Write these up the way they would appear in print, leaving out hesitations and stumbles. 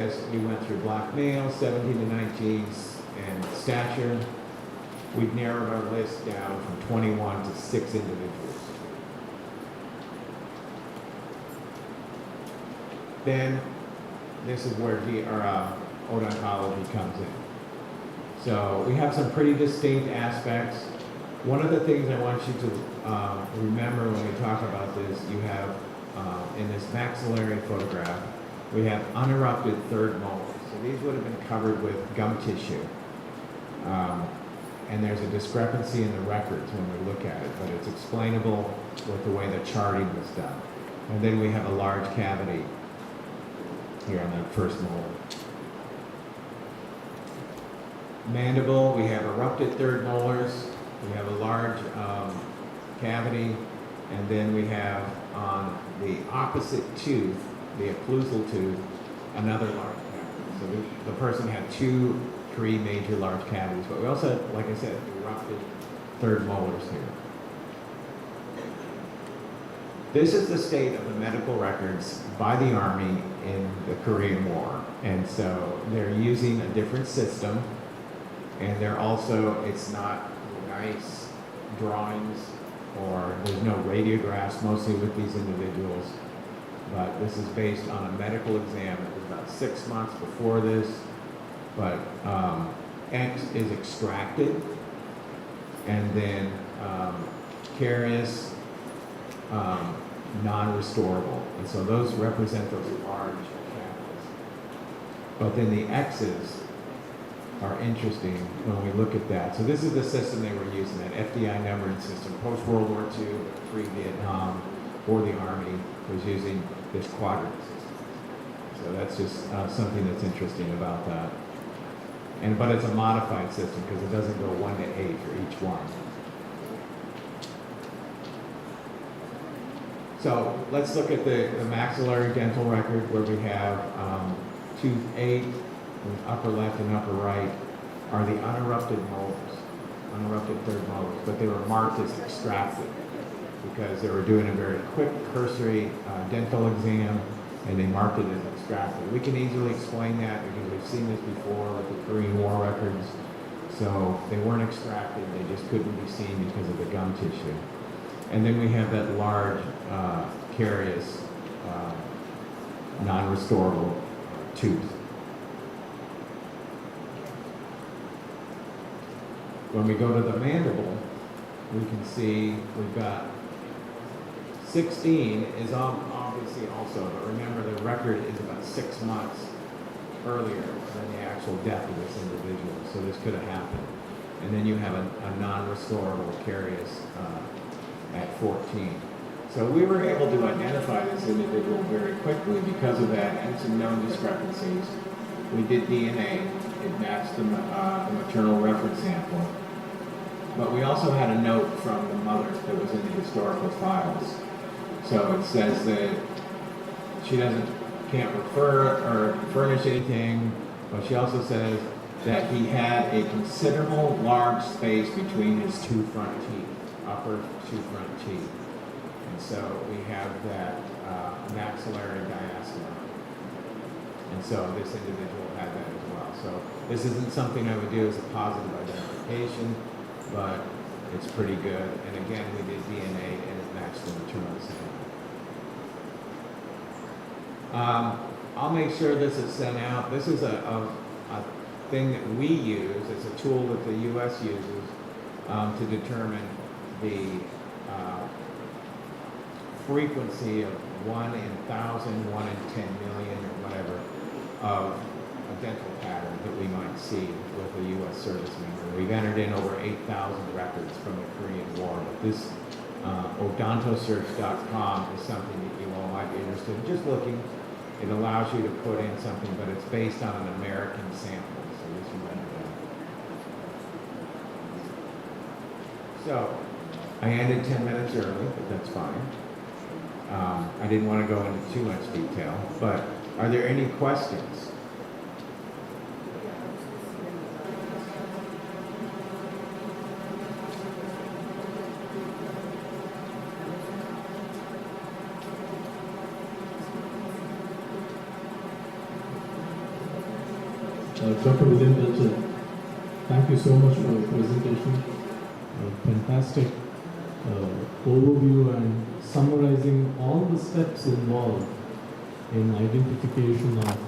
We went through black male, 17 to 19, and stature. We've narrowed our list down from 21 to 6 individuals. Then, this is where our odontology comes in. So we have some pretty distinct aspects. One of the things I want you to remember when we talk about this, you have in this maxillary photograph, we have unerupted third molars. So these would have been covered with gum tissue. And there's a discrepancy in the records when we look at it, but it's explainable with the way the charting was done. And then we have a large cavity here on the first molar. Mandible, we have erupted third molars. We have a large cavity, and then we have on the opposite tooth, the occlusal tooth, another large cavity. So the person had 3 major large cavities, but we also had, like I said, erupted third molars here. This is the state of the medical records by the Army in the Korean War. And so they're using a different system, and they're also, it's not nice drawings, or there's no radiographs mostly with these individuals, but this is based on a medical exam. It was about 6 months before this, but X is extracted, and then carious, non-restorable. And so those represent those large cavities. But then the X's are interesting when we look at that. So this is the system they were using, that FDI numbering system. Post-World War II, pre-Vietnam, or the Army was using this quadrant system. So that's just something that's interesting about that. But it's a modified system because it doesn't go 1 to 8 for each one. So let's look at the maxillary dental record, where we have tooth 8, upper left and upper right are the unerupted molars, unerupted third molars, but they were marked as extracted because they were doing a very quick cursory dental exam, and they marked it as extracted. We can easily explain that because we've seen this before with the Korean War records. So they weren't extracted, they just couldn't be seen because of the gum tissue. And then we have that large carious, non-restorable tooth. When we go to the mandible, we can see we've got 16 is obviously also, but remember the record is about 6 months earlier than the actual death of this individual, so this could have happened. And then you have a non-restorable carious at 14. So we were able to identify this individual very quickly because of that and some known discrepancies. We did DNA, it matched the maternal reference sample. But we also had a note from the mother that was in the historical files. So it says that she can't refer or furnish anything, but she also says that he had a considerable large space between his 2 front teeth, upper 2 front teeth. And so we have that maxillary diastema. And so this individual had that as well. So this isn't something I would do as a positive identification, but it's pretty good. And again, we did DNA and it matched the maternal sample. I'll make sure this is sent out. This is a thing that we use. It's a tool that the U.S. uses to determine the frequency of 1 in 1,000, 1 in 10 million, or whatever, of a dental pattern that we might see with a U.S. service member. We've entered in over 8,000 records from the Korean War, but this odontosearch.com is something that you all might be interested in. Just looking, it allows you to put in something, but it's based on an American sample, so just remember that. So, I ended 10 minutes early, but that's fine. I didn't want to go into too much detail, but are there any questions? Dr. William Belcher, thank you so much for your presentation. Fantastic overview and summarizing all the steps involved in identification of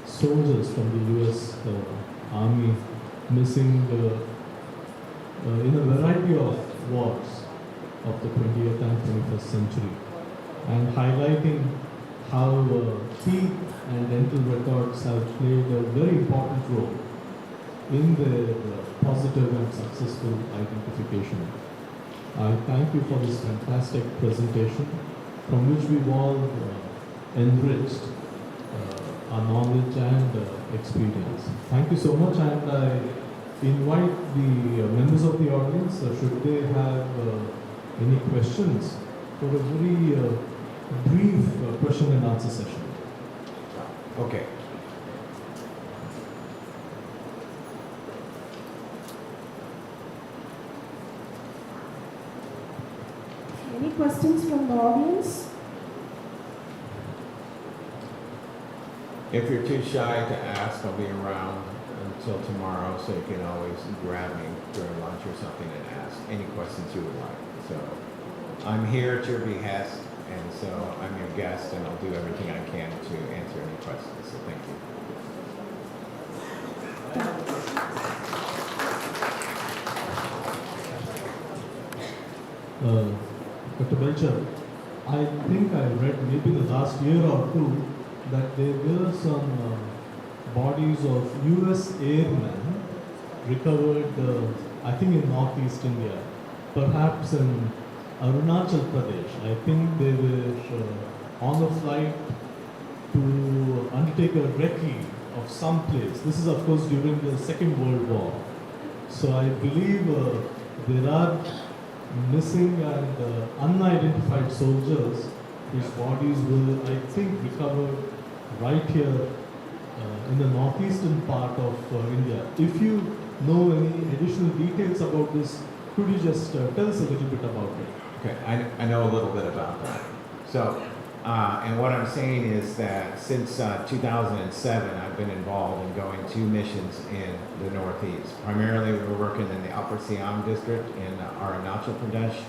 soldiers from the US Army missing in a variety of wars of the 20th and 21st century, and highlighting how teeth and dental records have played a very important role in the positive and successful identification. I thank you for this fantastic presentation from which we've all enriched our knowledge and experience. Thank you so much, and I invite the members of the audience, should they have any questions, for a very brief question and answer session. Okay. Any questions from the audience? If you're too shy to ask, I'll be around until tomorrow, so you can always grab me during lunch or something and ask any questions you would like. So I'm here at your behest, and so I'm your guest, and I'll do everything I can to answer any questions. So thank you. Dr. Belcher, I think I read maybe the last year or two that there were some bodies of US airmen recovered, I think in northeast India, perhaps in Arunachal Pradesh. I think they were on a flight to undertake a recce of some place. This is, of course, during the Second World War. So I believe there are missing and unidentified soldiers whose bodies were, I think, recovered right here in the northeastern part of India. If you know any additional details about this, could you just tell us a little bit about it? Okay, I know a little bit about that. So, and what I'm saying is that since 2007, I've been involved in going to missions in the Northeast. Primarily, we were working in the Upper Siam district in Arunachal Pradesh.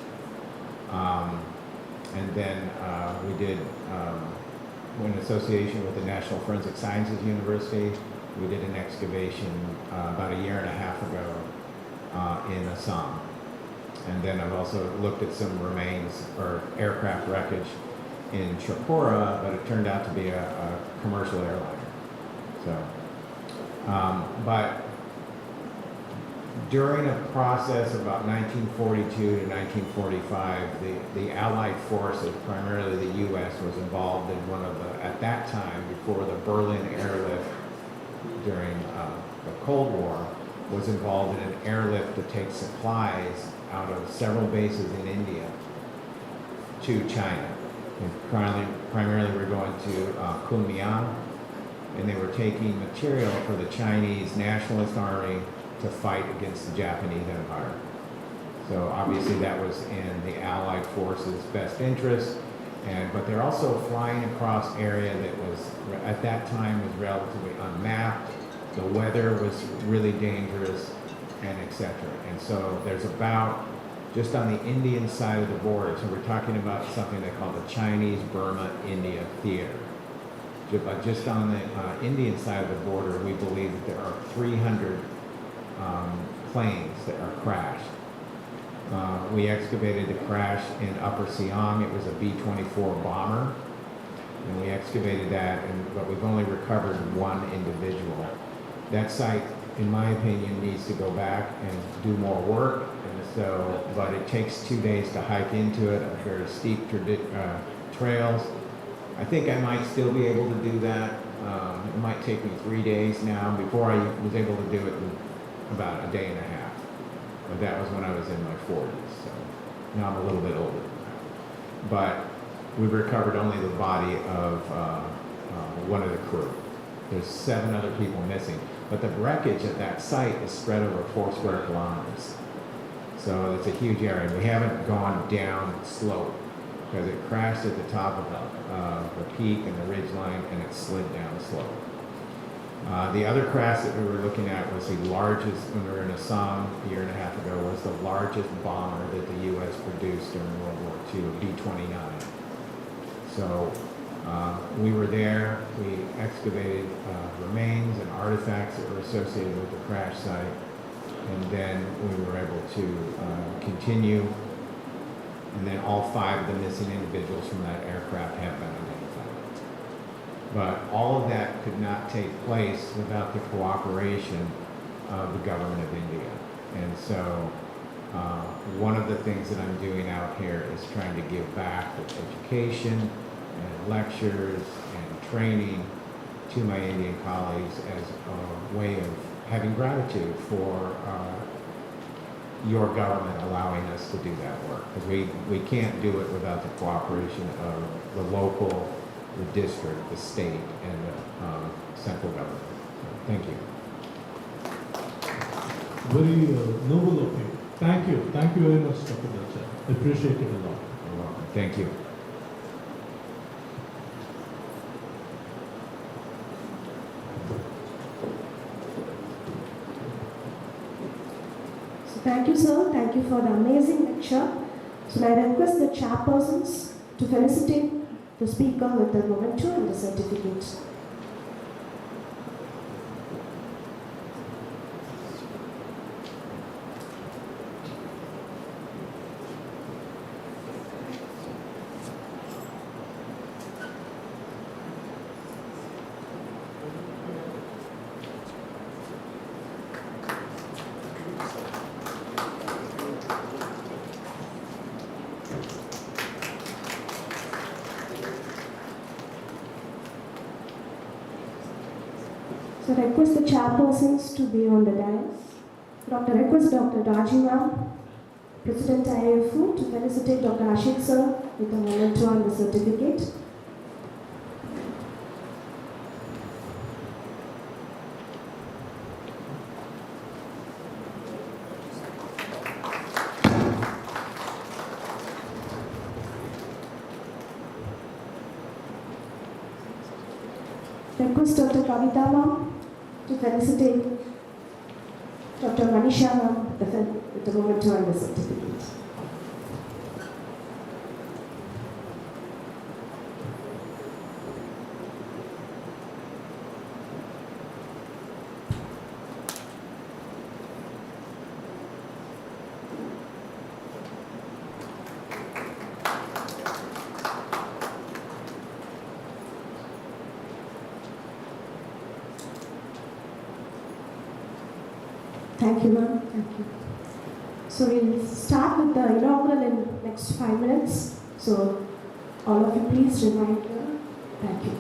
And then we did, in association with the National Forensic Sciences University, we did an excavation about a year and a half ago in Assam. And then I've also looked at some remains or aircraft wreckage in Tripura, but it turned out to be a commercial airliner. So, but during a process of about 1942 to 1945, the Allied forces, primarily the U.S., was involved in one of the, at that time, before the Berlin airlift during the Cold War, was involved in an airlift to take supplies out of several bases in India to China. And primarily we're going to Kunming, and they were taking material for the Chinese Nationalist Army to fight against the Japanese Empire. So obviously that was in the Allied forces' best interest, but they're also flying across area that was, at that time, was relatively unmapped. The weather was really dangerous, and etc. And so there's about, just on the Indian side of the border, so we're talking about something they call the Chinese-Burma-India theater. But just on the Indian side of the border, we believe that there are 300 planes that are crashed. We excavated the crash in Upper Siam. It was a B-24 bomber, and we excavated that, but we've only recovered one individual. That site, in my opinion, needs to go back and do more work. And so, but it takes 2 days to hike into it, very steep trails. I think I might still be able to do that. It might take me 3 days now. Before I was able to do it in about a day and a half. But that was when I was in my 40s. So now I'm a little bit older than that. But we've recovered only the body of one of the crew. There's 7 other people missing. But the wreckage at that site is spread over 4 square kilometers. So it's a huge area. We haven't gone down slope because it crashed at the top of the peak and the ridge line, and it slid down the slope. The other crash that we were looking at was the largest, when we were in Assam a year and a half ago, was the largest bomber that the U.S. produced during World War II, B-29. So we were there, we excavated remains and artifacts that were associated with the crash site, and then we were able to continue, and then all 5 of the missing individuals from that aircraft have been identified. But all of that could not take place without the cooperation of the government of India. And so one of the things that I'm doing out here is trying to give back with education and lectures and training to my Indian colleagues as a way of having gratitude for your government allowing us to do that work. Because we can't do it without the cooperation of the local, the district, the state, and the central government. Thank you. Very noble of you. Thank you. Thank you very much, Dr. Dacha. I appreciate it a lot. You're welcome. Thank you. So thank you, sir. Thank you for the amazing lecture. So now I request the chairpersons to felicitate the speaker with the memento and the certificate. So I request the chairpersons to be on the dais. Request Dr. Rajiv, President IAFU, to felicitate Dr. Ashik sir with the memento and the certificate. Request Dr. Kavita ma'am to felicitate Dr. Manisha ma'am with the memento and the certificate. Thank you, ma'am. Thank you. So we'll start with the inaugural in next 5 minutes. So all of you please remain here. Thank you.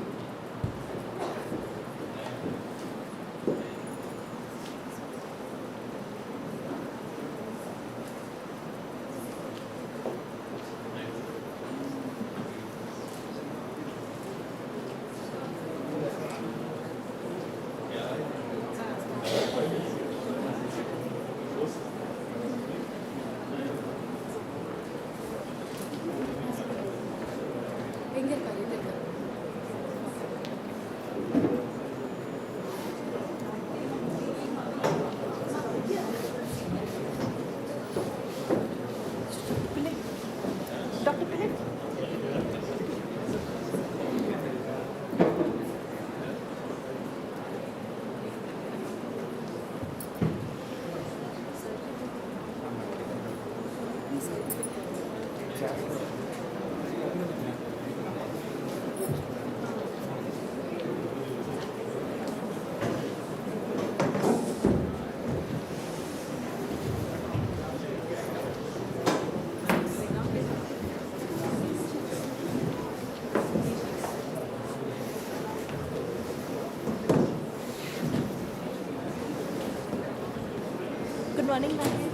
Good morning, ma'am.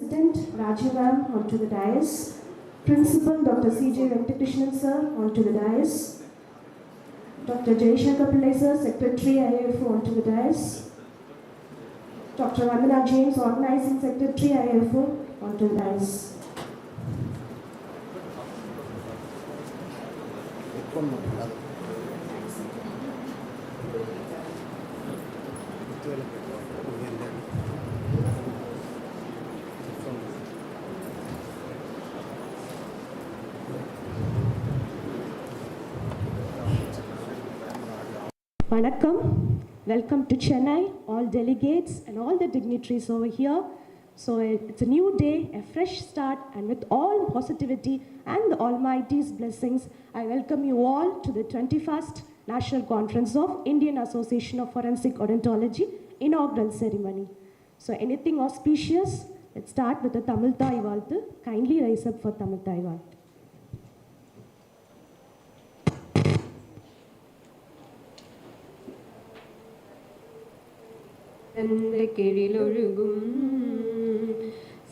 President Rajiv ma'am onto the dais. Principal Dr. C.J. Venkatekrishnan sir onto the dais. Dr. Jaishankar Pillai sir, Secretary IAFO onto the dais. Dr. Vandana James, Organizing Secretary IAFO onto the dais. Vanakkam, welcome to Chennai, all delegates and all the dignitaries over here. So it's a new day, a fresh start, and with all positivity and the Almighty's blessings, I welcome you all to the 21st National Conference of Indian Association of Forensic Odontology inaugural ceremony. So anything auspicious? Let's start with the Tamil Thai Valthu. Kindly rise up for Tamil Thai Valthu. കിഴിലൊഴുകും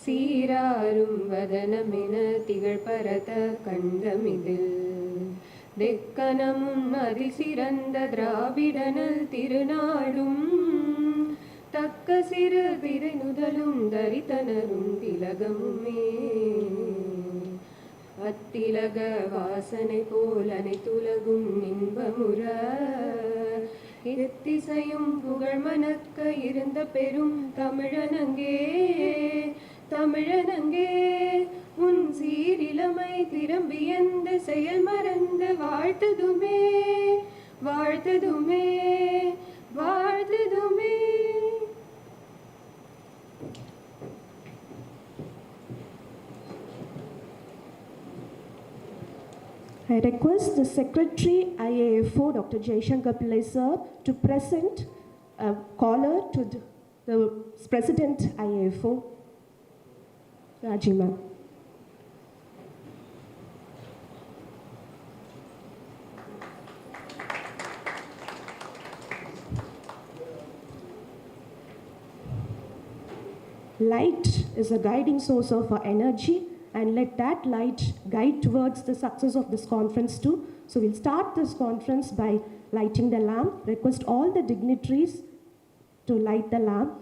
സീരാരും വദനമെന തികഴ്പരത കണ്ടമിതിൽ തെക്കനമും അതിസിറந்த திராவிடனல் திருநாடும் தக்க சிறு பிறை நுதலும் தரித்தனரும் திலகமுமே அத்திலக வாசனை போல் அனைத்துலகும் இன்பமுற எத்திசையும் புகழ் மணக்க இருந்த பெரும் தமிழனங்கே தமிழனங்கே உன் சீரிலமை திரும்பி எந்த செயல் மறந்து வாழ்த்ததுமே வாழ்த்ததுமே வாழ்த்ததுமே. I request the Secretary IAFO, Dr. Jaishankar Pillai sir, to present a caller to the President IAFO, Raji ma'am. Light is a guiding source of our energy, and let that light guide towards the success of this conference too. So we'll start this conference by lighting the lamp. Request all the dignitaries to light the lamp.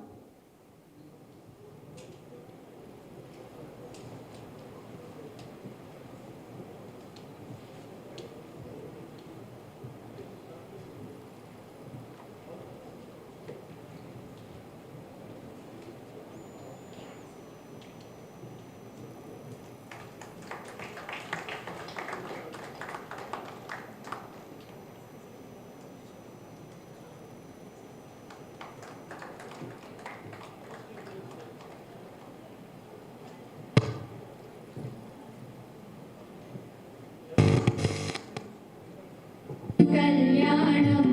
कल्याणं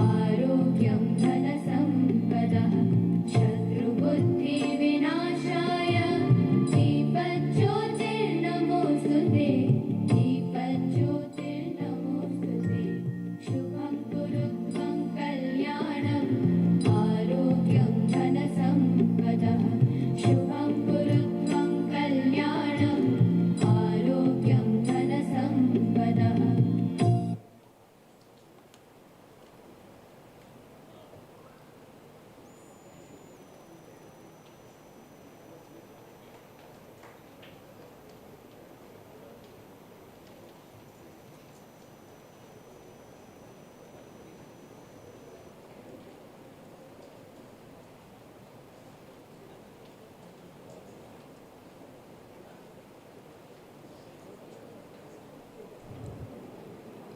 आरोग्यं धनसम्पदः शत्रुबुद्धिविनाशाय दीपज्योतिर्नमोऽस्तुते दीपज्योतिर्नमोऽस्तुते शुभं कुरु त्वं कल्याणं आरोग्यं धनसम्पदः शुभं कुरु त्वं कल्याणं आरोग्यं धनसम्पदः.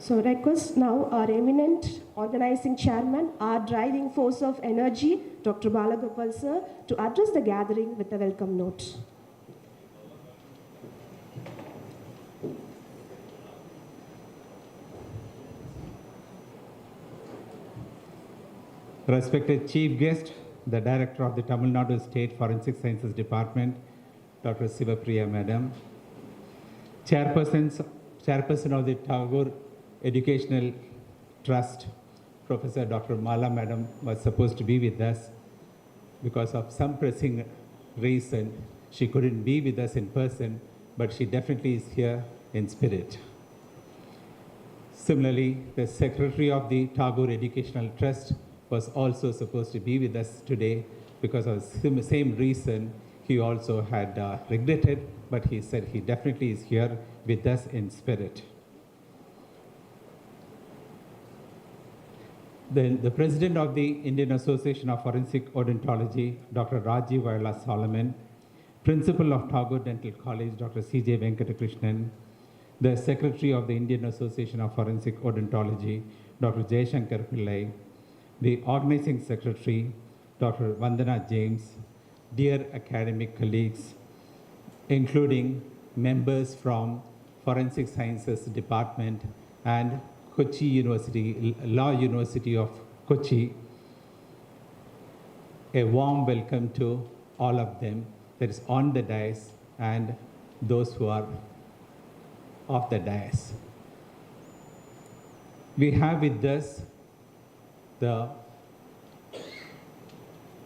So request now our eminent organizing chairman, our driving force of energy, Dr. Balagopal sir, to address the gathering with a welcome note. Respected Chief Guest, the Director of the Tamil Nadu State Forensic Sciences Department, Dr. Sivapriya Madam, Chairperson of the Tagore Educational Trust, Professor Dr. Mala Madam was supposed to be with us. Because of some pressing reason, she couldn't be with us in person, but she definitely is here in spirit. Similarly, the secretary of the Tagore Educational Trust was also supposed to be with us today because of the same reason. He also had regretted, but he said he definitely is here with us in spirit. Then the president of the Indian Association of Forensic Odontology, Dr. Rajiv Vaila Solomon, principal of Tagore Dental College, Dr. C.J. Venkatakrishnan, the secretary of the Indian Association of Forensic Odontology, Dr. Jayashankar Pillai, the organizing secretary, Dr. Vandana James, dear academic colleagues, including members from Forensic Sciences Department and Kochi University, Law University of Kochi. A warm welcome to all of them that is on the dais and those who are off the dais. We have with us the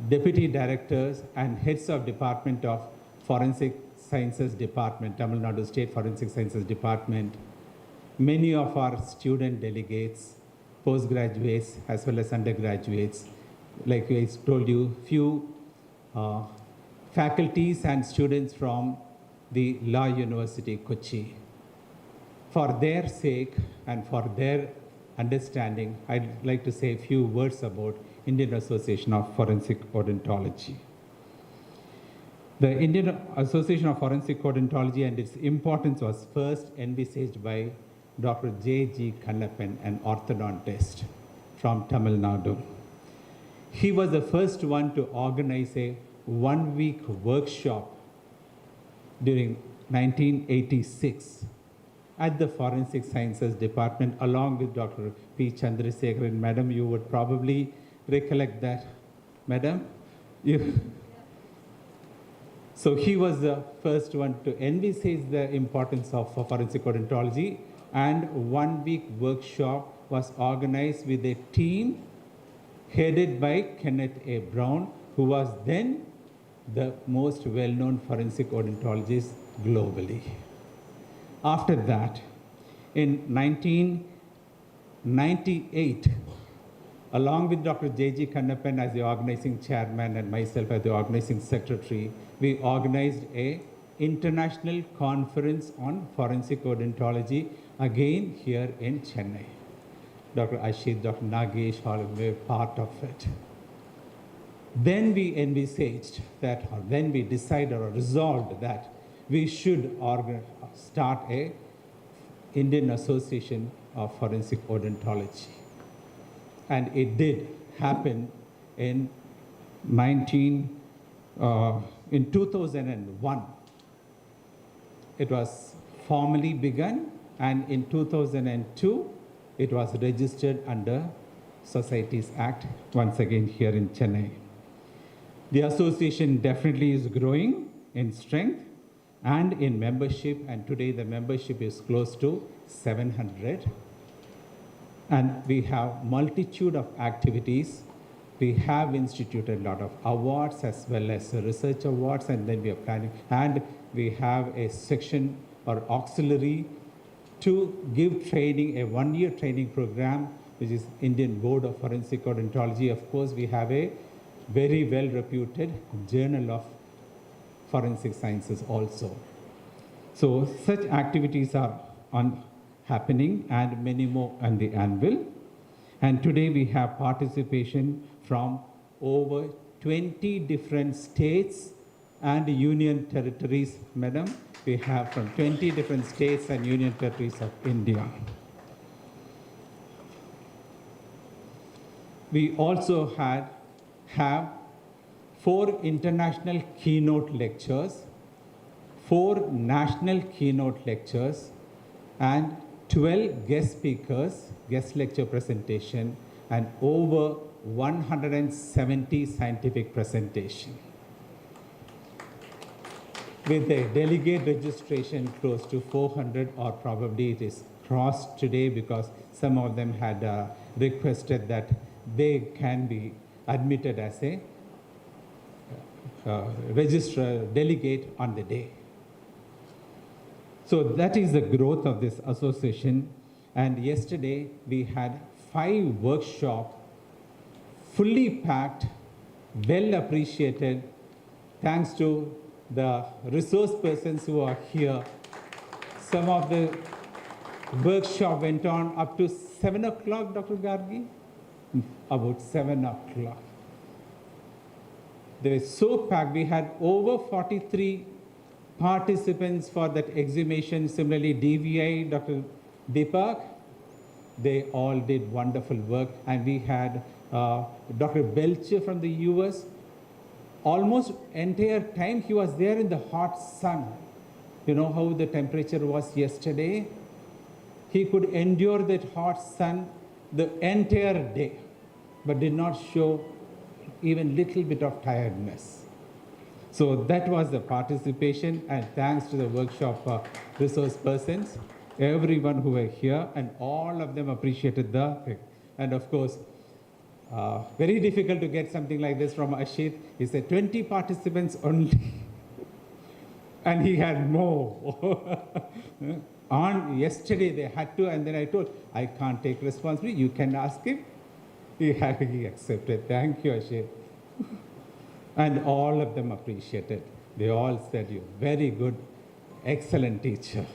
deputy directors and heads of Department of Forensic Sciences Department, Tamil Nadu State Forensic Sciences Department, many of our student delegates, postgraduates as well as undergraduates. Like I told you, few faculties and students from the Law University Kochi. For their sake and for their understanding, I'd like to say a few words about Indian Association of Forensic Odontology. The Indian Association of Forensic Odontology and its importance was first envisaged by Dr. J.G. Kannappan, an orthodontist from Tamil Nadu. He was the first one to organize a one-week workshop during 1986 at the Forensic Sciences Department along with Dr. P. Chandrasekharan. Madam, you would probably recollect that. Madam? So he was the first one to envisage the importance of forensic odontology, and one-week workshop was organized with a team headed by Kenneth A. Brown, who was then the most well-known forensic odontologist globally. After that, in 1998, along with Dr. J.G. Kannappan as the organizing chairman and myself as the organizing secretary, we organized a international conference on forensic odontology, again here in Chennai. Dr. Ashit, Dr. Nagesh, all were part of it. Then we envisaged that, or then we decided or resolved that we should start a Indian Association of Forensic Odontology. And it did happen in 2001. It was formally begun, and in 2002, it was registered under Societies Act, once again here in Chennai. The association definitely is growing in strength and in membership, and today the membership is close to 700. And we have multitude of activities. We have instituted a lot of awards as well as research awards, and then we are planning, and we have a section or auxiliary to give training, a one-year training program, which is Indian Board of Forensic Odontology. Of course, we have a very well-reputed Journal of Forensic Sciences also. So such activities are happening, and many more on the anvil. And today we have participation from over 20 different states and union territories. Madam, we have from 20 different states and union territories of India. We also have 4 international keynote lectures, 4 national keynote lectures, and 12 guest speakers, guest lecture presentation, and over 170 scientific presentation. With the delegate registration close to 400, or probably it is crossed today because some of them had requested that they can be admitted as a register delegate on the day. So that is the growth of this association. And yesterday we had 5 workshops, fully packed, well appreciated, thanks to the resource persons who are here. Some of the workshop went on up to 7 o'clock, Dr. Gargi? About 7 o'clock. They were so packed. We had over 43 participants for that exhibition. Similarly, DVI, Dr. Deepak, they all did wonderful work. And we had Dr. Belcher from the US. Almost entire time he was there in the hot sun. You know how the temperature was yesterday? He could endure that hot sun the entire day, but did not show even little bit of tiredness. So that was the participation, and thanks to the workshop resource persons, everyone who were here, and all of them appreciated the thing. And of course, very difficult to get something like this from Ashit. He said 20 participants only. And he had more. On yesterday they had to, and then I told, I can't take responsibility, you can ask him. He accepted. Thank you, Ashit. And all of them appreciated. They all said, you're very good, excellent teacher.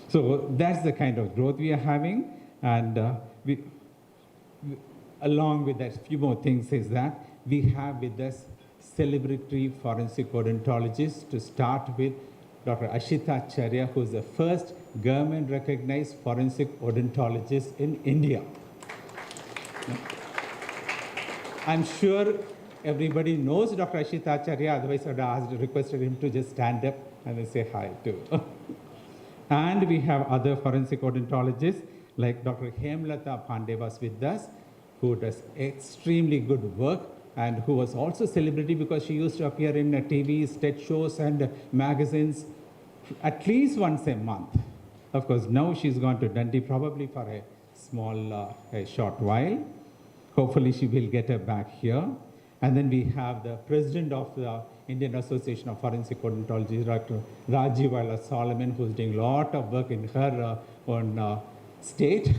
So that's the kind of growth we are having. And along with that, few more things is that we have with us celebratory forensic odontologist, to start with Dr. Ashita Acharya, who is the first government-recognized forensic odontologist in India. I'm sure everybody knows Dr. Ashita Acharya, otherwise I would have requested him to just stand up and say hi too. And we have other forensic odontologists like Dr. Hemlata Pandey was with us, who does extremely good work, and who was also a celebrity because she used to appear in TV, stage shows and magazines at least once a month. Of course, now she's gone to Dundee probably for a small, a short while. Hopefully she will get her back here. And then we have the president of the Indian Association of Forensic Odontology, Dr. Rajivala Solomon, who's doing a lot of work in her own state.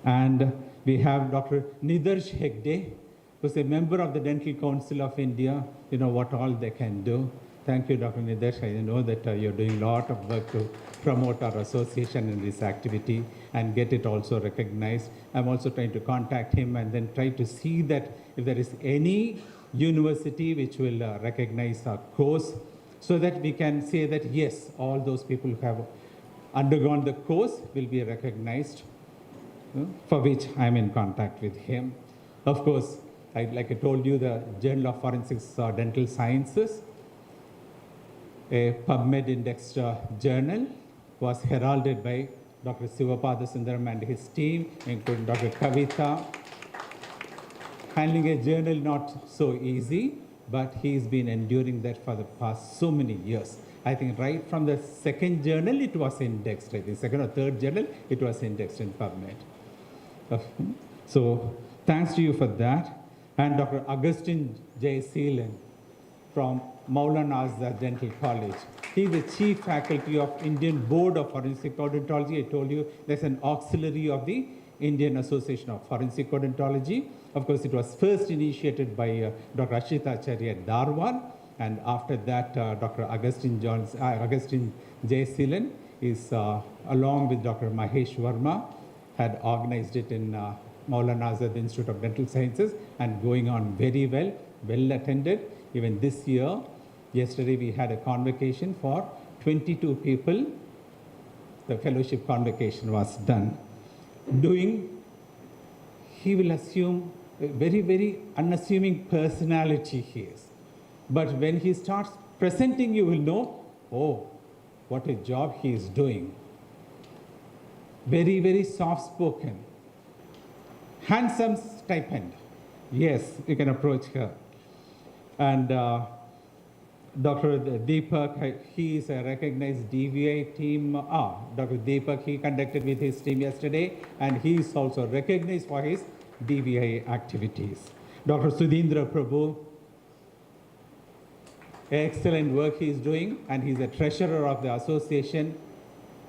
And we have Dr. Nidarsh Hegde, who's a member of the Dental Council of India. You know what all they can do. Thank you, Dr. Nidarsh. I know that you're doing a lot of work to promote our association in this activity and get it also recognized. I'm also trying to contact him and then try to see that if there is any university which will recognize our course, so that we can say that yes, all those people who have undergone the course will be recognized, for which I'm in contact with him. Of course, like I told you, the Journal of Forensics Dental Sciences, a PubMed indexed journal, was heralded by Dr. Sivapada Sundaram and his team, including Dr. Kavita. Handling a journal not so easy, but he's been enduring that for the past so many years. I think right from the second journal it was indexed, I think second or third journal it was indexed in PubMed. So thanks to you for that. And Dr. Augustine J. Seelan from Maulana Azad Dental College. He's the chief faculty of Indian Board of Forensic Odontology. I told you there's an auxiliary of the Indian Association of Forensic Odontology. Of course, it was first initiated by Dr. Ashita Acharya at Dharwad, and after that, Dr. Augustine J. Seelan is, along with Dr. Mahesh Verma, had organized it in Maulana Azad Institute of Dental Sciences, and going on very well, well attended. Even this year, yesterday we had a convocation for 22 people. The fellowship convocation was done. He will assume a very, very unassuming personality he is. But when he starts presenting, you will know, oh, what a job he is doing. Very, very soft-spoken. Handsome stipend. Yes, you can approach her. And Dr. Deepak, he is a recognized DVI team. Dr. Deepak, he conducted with his team yesterday, and he is also recognized for his DVI activities. Dr. Sudhindra Prabhu, excellent work he is doing, and he's a treasurer of the association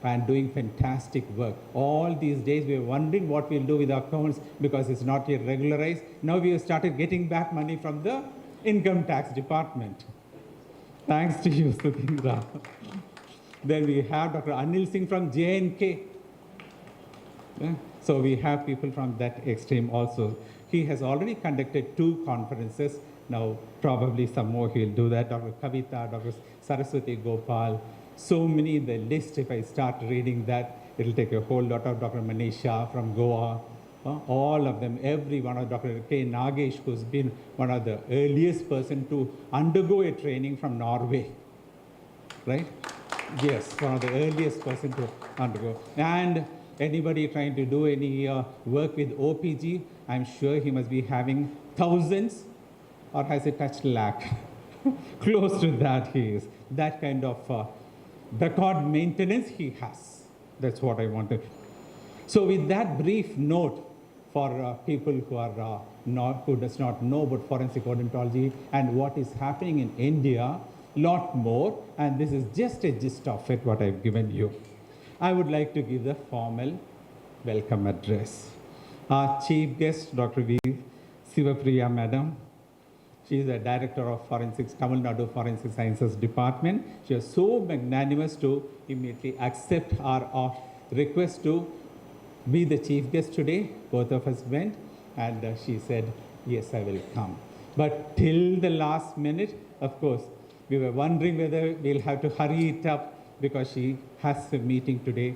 and doing fantastic work. All these days we are wondering what we'll do with our accounts because it's not yet regularized. Now we have started getting back money from the income tax department. Thanks to you, Sudhindra. Then we have Dr. Anil Singh from J&K. Yeah. So we have people from that extreme also. He has already conducted 2 conferences. Now probably some more he'll do that. Dr. Kavita, Dr. Saraswati Gopal, so many in the list. If I start reading that, it'll take a whole lot of Dr. Manisha from Goa. All of them, every one of Dr. K. Nagesh, who's been one of the earliest person to undergo a training from Norway, right? Yes, one of the earliest person to undergo. And anybody trying to do any work with OPG, I'm sure he must be having thousands, or has it touched lakh? Close to that he is. That kind of record maintenance he has. That's what I wanted. So with that brief note for people who are who does not know about forensic odontology and what is happening in India, lot more, and this is just a gist of it what I've given you. I would like to give the formal welcome address. Our chief guest, Dr. V. Sivapriya Madam. She is the director of Forensics, Tamil Nadu Forensic Sciences Department. She was so magnanimous to immediately accept our request to be the chief guest today. Both of us went, and she said, yes, I will come. But till the last minute, of course, we were wondering whether we'll have to hurry it up because she has a meeting today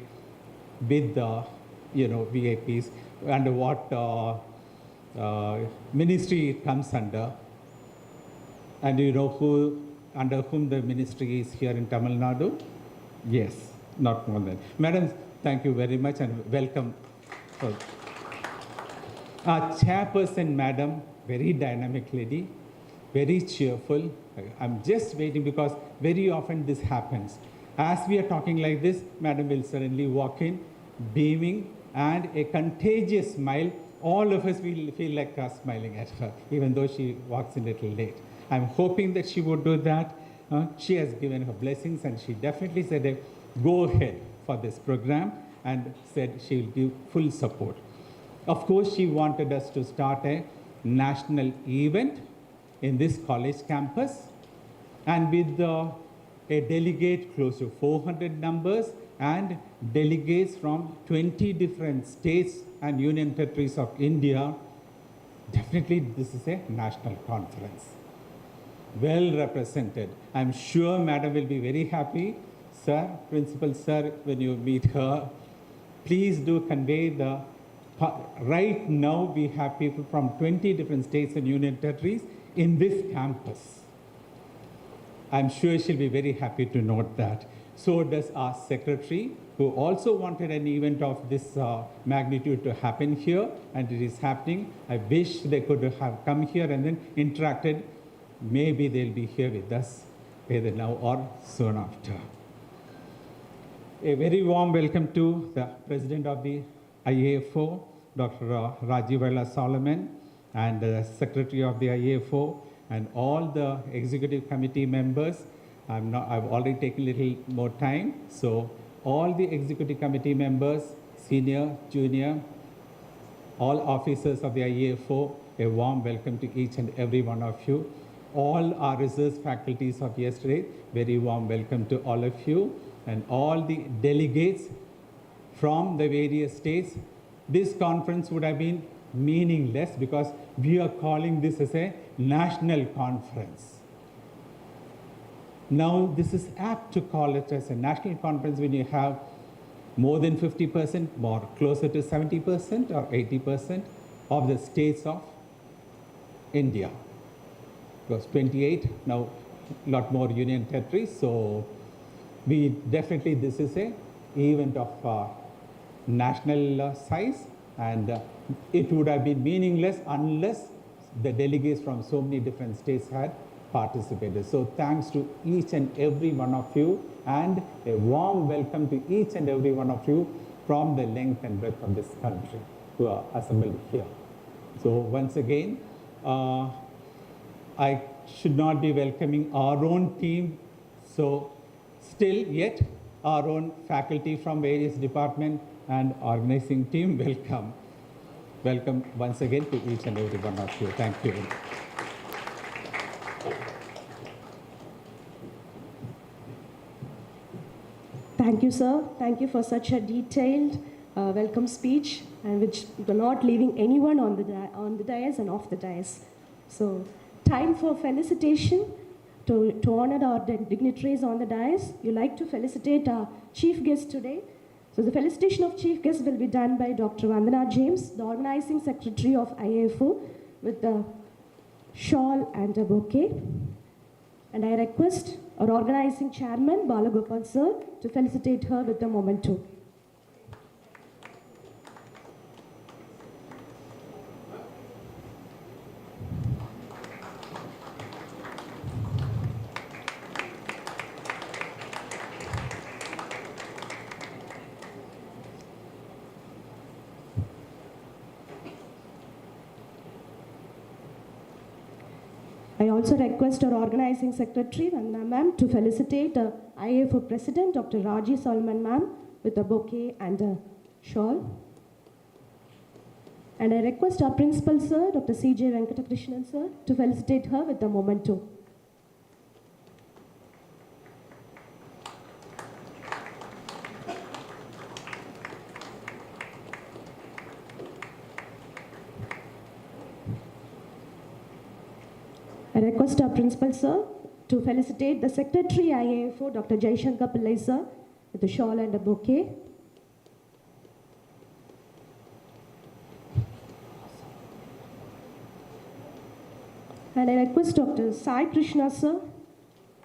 with the VIPs, under what ministry it comes under. And you know under whom the ministry is here in Tamil Nadu? Yes, not more than. Madam, thank you very much and welcome. Our chairperson, madam, very dynamic lady, very cheerful. I'm just waiting because very often this happens. As we are talking like this, madam will suddenly walk in, beaming, and a contagious smile. All of us will feel like smiling at her, even though she walks in a little late. I'm hoping that she would do that. She has given her blessings, and she definitely said, go ahead for this program, and said she will give full support. Of course, she wanted us to start a national event in this college campus, and with a delegate close to 400 numbers and delegates from 20 different states and union territories of India. Definitely this is a national conference. Well represented. I'm sure madam will be very happy. Sir, principal sir, when you meet her, please do convey right now we have people from 20 different states and union territories in this campus. I'm sure she'll be very happy to note that. So does our secretary, who also wanted an event of this magnitude to happen here, and it is happening. I wish they could have come here and then interacted. Maybe they'll be here with us either now or soon after. A very warm welcome to the president of the IAFO, Dr. Rajivala Solomon, and the secretary of the IAFO, and all the executive committee members. I've already taken a little more time. So all the executive committee members, senior, junior, all officers of the IAFO, a warm welcome to each and every one of you. All our research faculties of yesterday, very warm welcome to all of you, and all the delegates from the various states. This conference would have been meaningless because we are calling this as a national conference. Now, this is apt to call it as a national conference when you have more than 50%, more closer to 70% or 80% of the states of India. It was 28, now a lot more union territories. So we definitely, this is a event of national size, and it would have been meaningless unless the delegates from so many different states had participated. So thanks to each and every one of you, and a warm welcome to each and every one of you from the length and breadth of this country who are assembled here. So once again, I should not be welcoming our own team. So still yet our own faculty from various departments and organizing team, welcome. Welcome once again to each and every one of you. Thank you. Thank you, sir. Thank you for such a detailed welcome speech, and which you're not leaving anyone on the dais and off the dais. So, time for felicitation to honor our dignitaries on the dais. You like to felicitate our chief guest today. So, the felicitation of chief guest will be done by Dr. Vandana James, the organizing secretary of IAFO, with the shawl and a bouquet. And I request our organizing chairman, Balagopal sir, to felicitate her with a memento. I also request our organizing secretary, Vandana ma'am, to felicitate IAFO president, Dr. Raji Salman ma'am, with a bouquet and a shawl. And I request our principal sir, Dr. C.J. Venkatakrishnan sir, to felicitate her with a memento. I request our principal sir to felicitate the secretary IAFO, Dr. Jaishankar Pillai sir, with a shawl and a bouquet. And I request Dr. Sai Krishna sir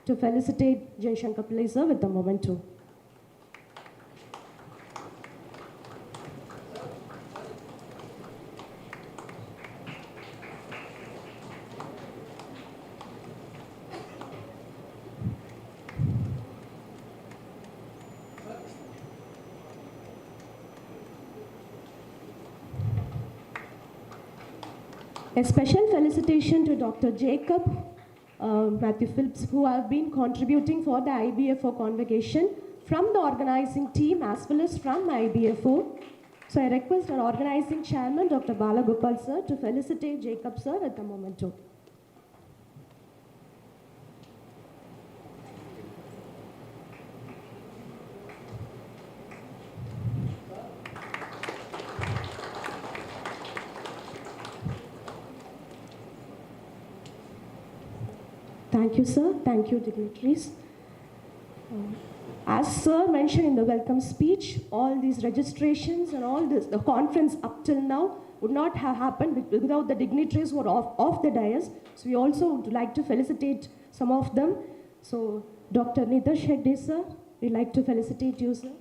to felicitate Jaishankar Pillai sir with a memento. A special felicitation to Dr. Jacob Matthew Phillips, who have been contributing for the IBFO convocation from the organizing team as well as from IBFO. So I request our organizing chairman, Dr. Balagopal sir, to felicitate Jacob sir at the memento. Thank you, sir. Thank you, dignitaries. As sir mentioned in the welcome speech, all these registrations and all this, the conference up till now would not have happened without the dignitaries who are off the dais. So we also would like to felicitate some of them. So Dr. Nitesh Hegde, sir, we'd like to felicitate you, sir.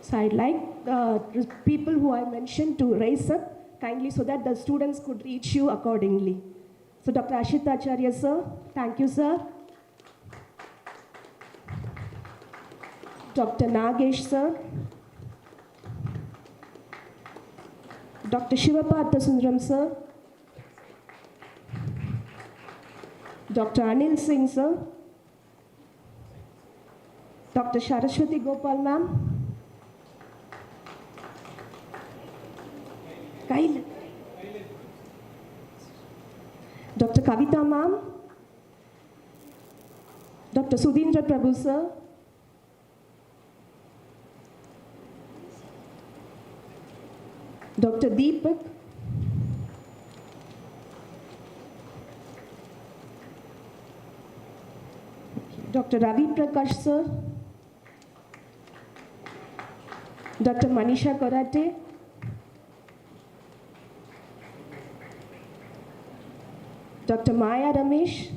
So I'd like the people who I mentioned to raise up kindly so that the students could reach you accordingly. So Dr. Ashita Acharya sir, thank you sir. Dr. Nagesh sir. Dr. Shivapartha Sundaram sir. Dr. Anil Singh sir. Dr. Saraswati Gopal ma'am. Kyle. Dr. Kavita ma'am. Dr. Sudhindra Prabhu sir. Dr. Deepak. Dr. Ravi Prakash sir. Dr. Manisha Karate. Dr. Maya Ramesh.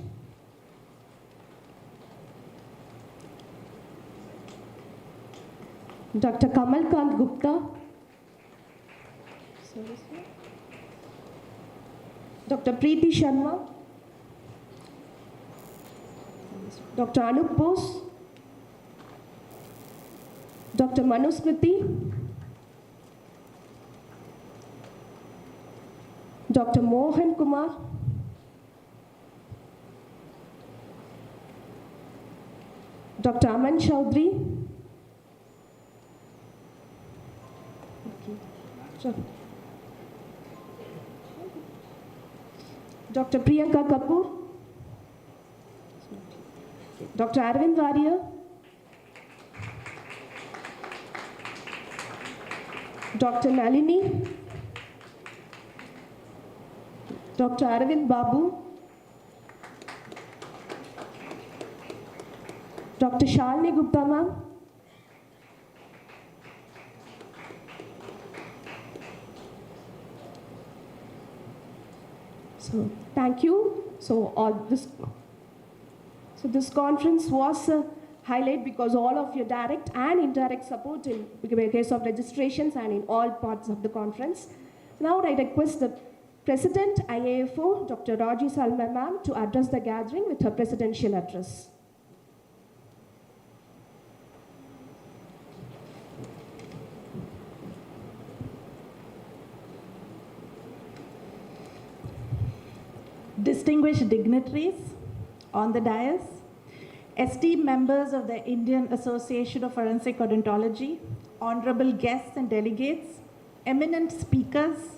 Dr. Kamal Kant Gupta. Dr. Preeti Sharma. Dr. Anup Bose. Dr. Manusmriti. Dr. Mohan Kumar, Dr. Aman Chaudhary, Dr. Priyanka Kapoor, Dr. Arvind Varia, Dr. Nalini, Dr. Arvind Babu, Dr. Shalini Gupta ma'am, so thank you. So this conference was highlight because all of your direct and indirect support in the case of registrations and in all parts of the conference. Now I request the President IAFO, Dr. Raji Salma ma'am, to address the gathering with her presidential address. Distinguished dignitaries on the dais, esteemed members of the Indian Association of Forensic Odontology, honorable guests and delegates, eminent speakers,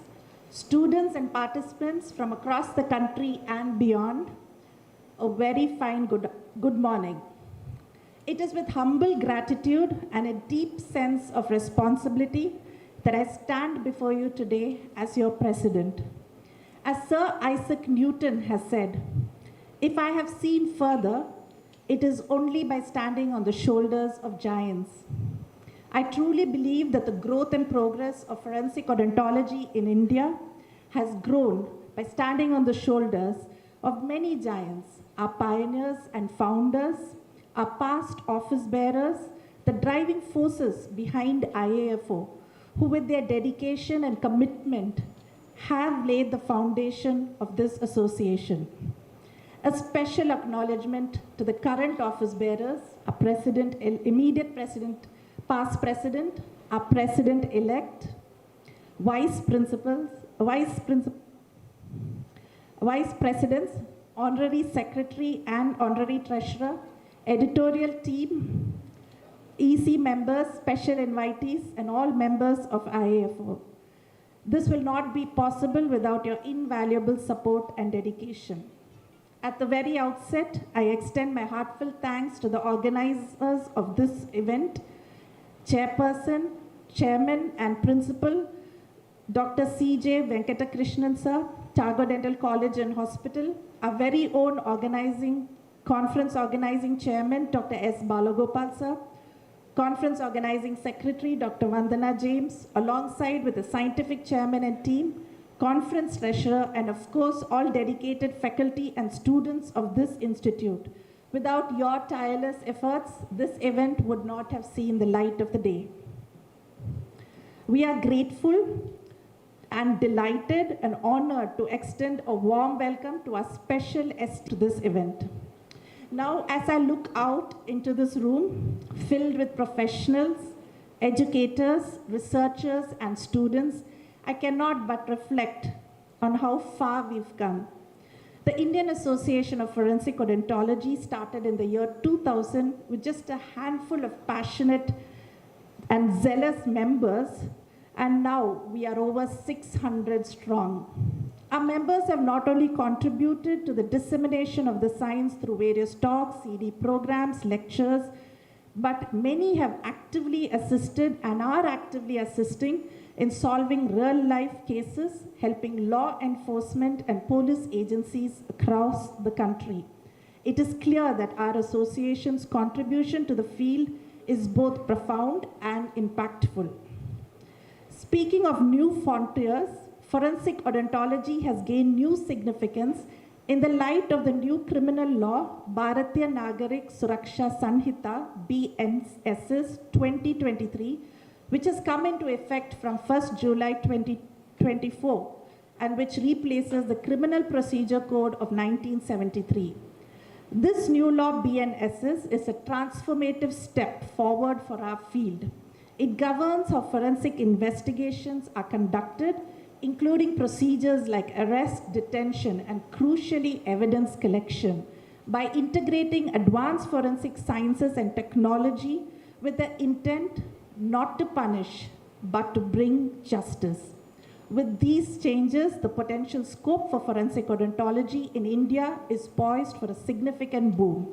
students and participants from across the country and beyond, a very fine good morning. It is with humble gratitude and a deep sense of responsibility that I stand before you today as your president. As Sir Isaac Newton has said, if I have seen further, it is only by standing on the shoulders of giants. I truly believe that the growth and progress of forensic odontology in India has grown by standing on the shoulders of many giants, our pioneers and founders, our past office bearers, the driving forces behind IAFO, who with their dedication and commitment have laid the foundation of this association. A special acknowledgement to the current office bearers, our president, immediate president, past president, our president-elect, vice presidents, honorary secretary and honorary treasurer, editorial team, EC members, special invitees, and all members of IAFO. This will not be possible without your invaluable support and dedication. At the very outset, I extend my heartfelt thanks to the organizers of this event, Chairperson, Chairman, and Principal, Dr. C.J. Venkatakrishnan Sir, Tagore Dental College and Hospital, our very own conference organizing chairman, Dr. S. Balagopal Sir, Conference Organizing Secretary, Dr. Vandana James, alongside with the scientific chairman and team, conference treasurer, and of course, all dedicated faculty and students of this institute. Without your tireless efforts, this event would not have seen the light of the day. We are grateful and delighted and honored to extend a warm welcome to our special guest to this event. Now, as I look out into this room filled with professionals, educators, researchers, and students, I cannot but reflect on how far we've come. The Indian Association of Forensic Odontology started in the year 2000 with just a handful of passionate and zealous members, and now we are over 600 strong. Our members have not only contributed to the dissemination of the science through various talks, CD programs, lectures, but many have actively assisted and are actively assisting in solving real-life cases, helping law enforcement and police agencies across the country. It is clear that our association's contribution to the field is both profound and impactful. Speaking of new frontiers, forensic odontology has gained new significance in the light of the new criminal law, Bharatiya Nagarik Suraksha Sanhita, BNSS 2023, which has come into effect from 1st July 2024 and which replaces the Criminal Procedure Code of 1973. This new law, BNSS, is a transformative step forward for our field. It governs how forensic investigations are conducted, including procedures like arrest, detention, and crucially evidence collection, by integrating advanced forensic sciences and technology with the intent not to punish, but to bring justice. With these changes, the potential scope for forensic odontology in India is poised for a significant boom.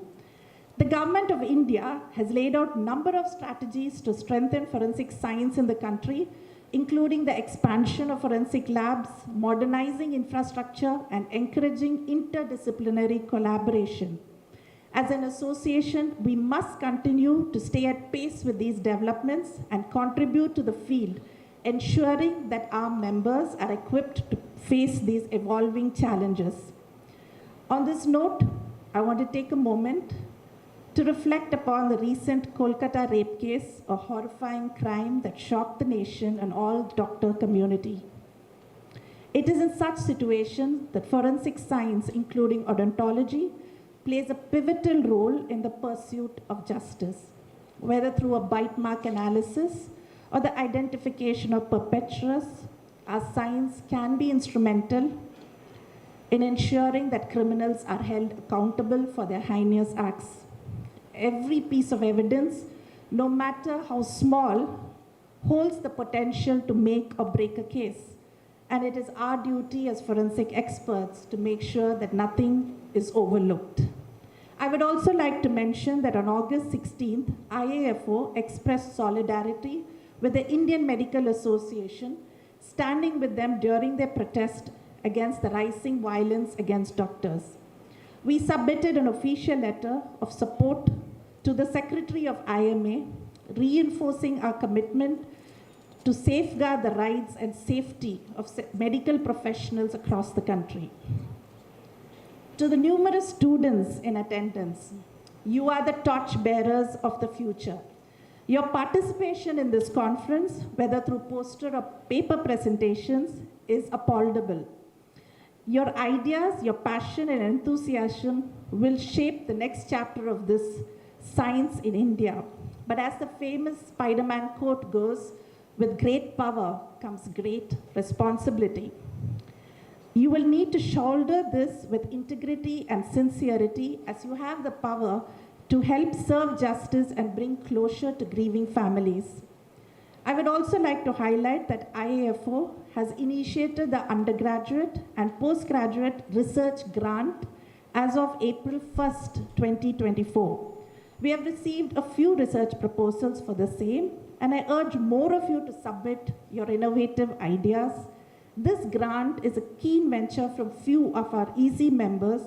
The government of India has laid out a number of strategies to strengthen forensic science in the country, including the expansion of forensic labs, modernizing infrastructure, and encouraging interdisciplinary collaboration. As an association, we must continue to stay at pace with these developments and contribute to the field, ensuring that our members are equipped to face these evolving challenges. On this note, I want to take a moment to reflect upon the recent Kolkata rape case, a horrifying crime that shocked the nation and all doctor community. It is in such situations that forensic science, including odontology, plays a pivotal role in the pursuit of justice, whether through a bite mark analysis or the identification of perpetrators. Our science can be instrumental in ensuring that criminals are held accountable for their heinous acts. Every piece of evidence, no matter how small, holds the potential to make or break a case. And it is our duty as forensic experts to make sure that nothing is overlooked. I would also like to mention that on August 16th, IAFO expressed solidarity with the Indian Medical Association, standing with them during their protest against the rising violence against doctors. We submitted an official letter of support to the Secretary of IMA, reinforcing our commitment to safeguard the rights and safety of medical professionals across the country. To the numerous students in attendance, you are the torch bearers of the future. Your participation in this conference, whether through poster or paper presentations, is applaudable. Your ideas, your passion and enthusiasm will shape the next chapter of this science in India. But as the famous Spider-Man quote goes, with great power comes great responsibility. You will need to shoulder this with integrity and sincerity, as you have the power to help serve justice and bring closure to grieving families. I would also like to highlight that IAFO has initiated the undergraduate and postgraduate research grant as of April 1st, 2024. We have received a few research proposals for the same, and I urge more of you to submit your innovative ideas. This grant is a keen venture from few of our EC members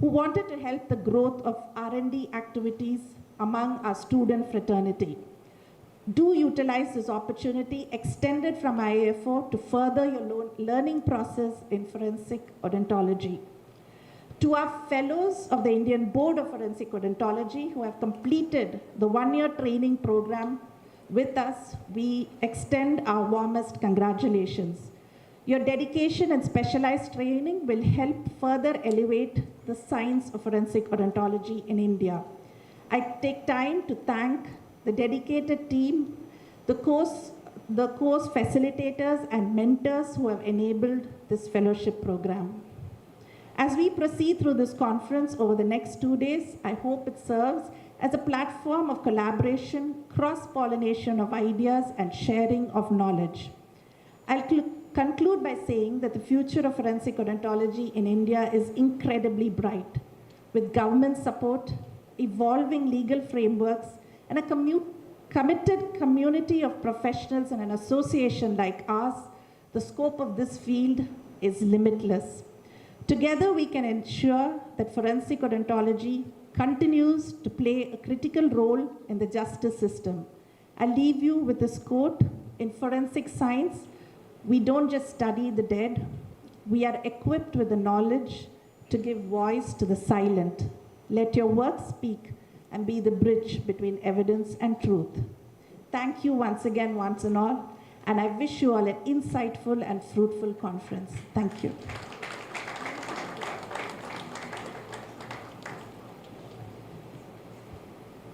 who wanted to help the growth of R&D activities among our student fraternity. Do utilize this opportunity extended from IAFO to further your learning process in forensic odontology. To our fellows of the Indian Board of Forensic Odontology who have completed the one-year training program with us, we extend our warmest congratulations. Your dedication and specialized training will help further elevate the science of forensic odontology in India. I take time to thank the dedicated team, the course facilitators and mentors who have enabled this fellowship program. As we proceed through this conference over the next 2 days, I hope it serves as a platform of collaboration, cross-pollination of ideas, and sharing of knowledge. I'll conclude by saying that the future of forensic odontology in India is incredibly bright. With government support, evolving legal frameworks, and a committed community of professionals and an association like ours, the scope of this field is limitless. Together, we can ensure that forensic odontology continues to play a critical role in the justice system. I'll leave you with this quote: in forensic science, we don't just study the dead, we are equipped with the knowledge to give voice to the silent. Let your work speak and be the bridge between evidence and truth. Thank you once again, once and all, and I wish you all an insightful and fruitful conference. Thank you.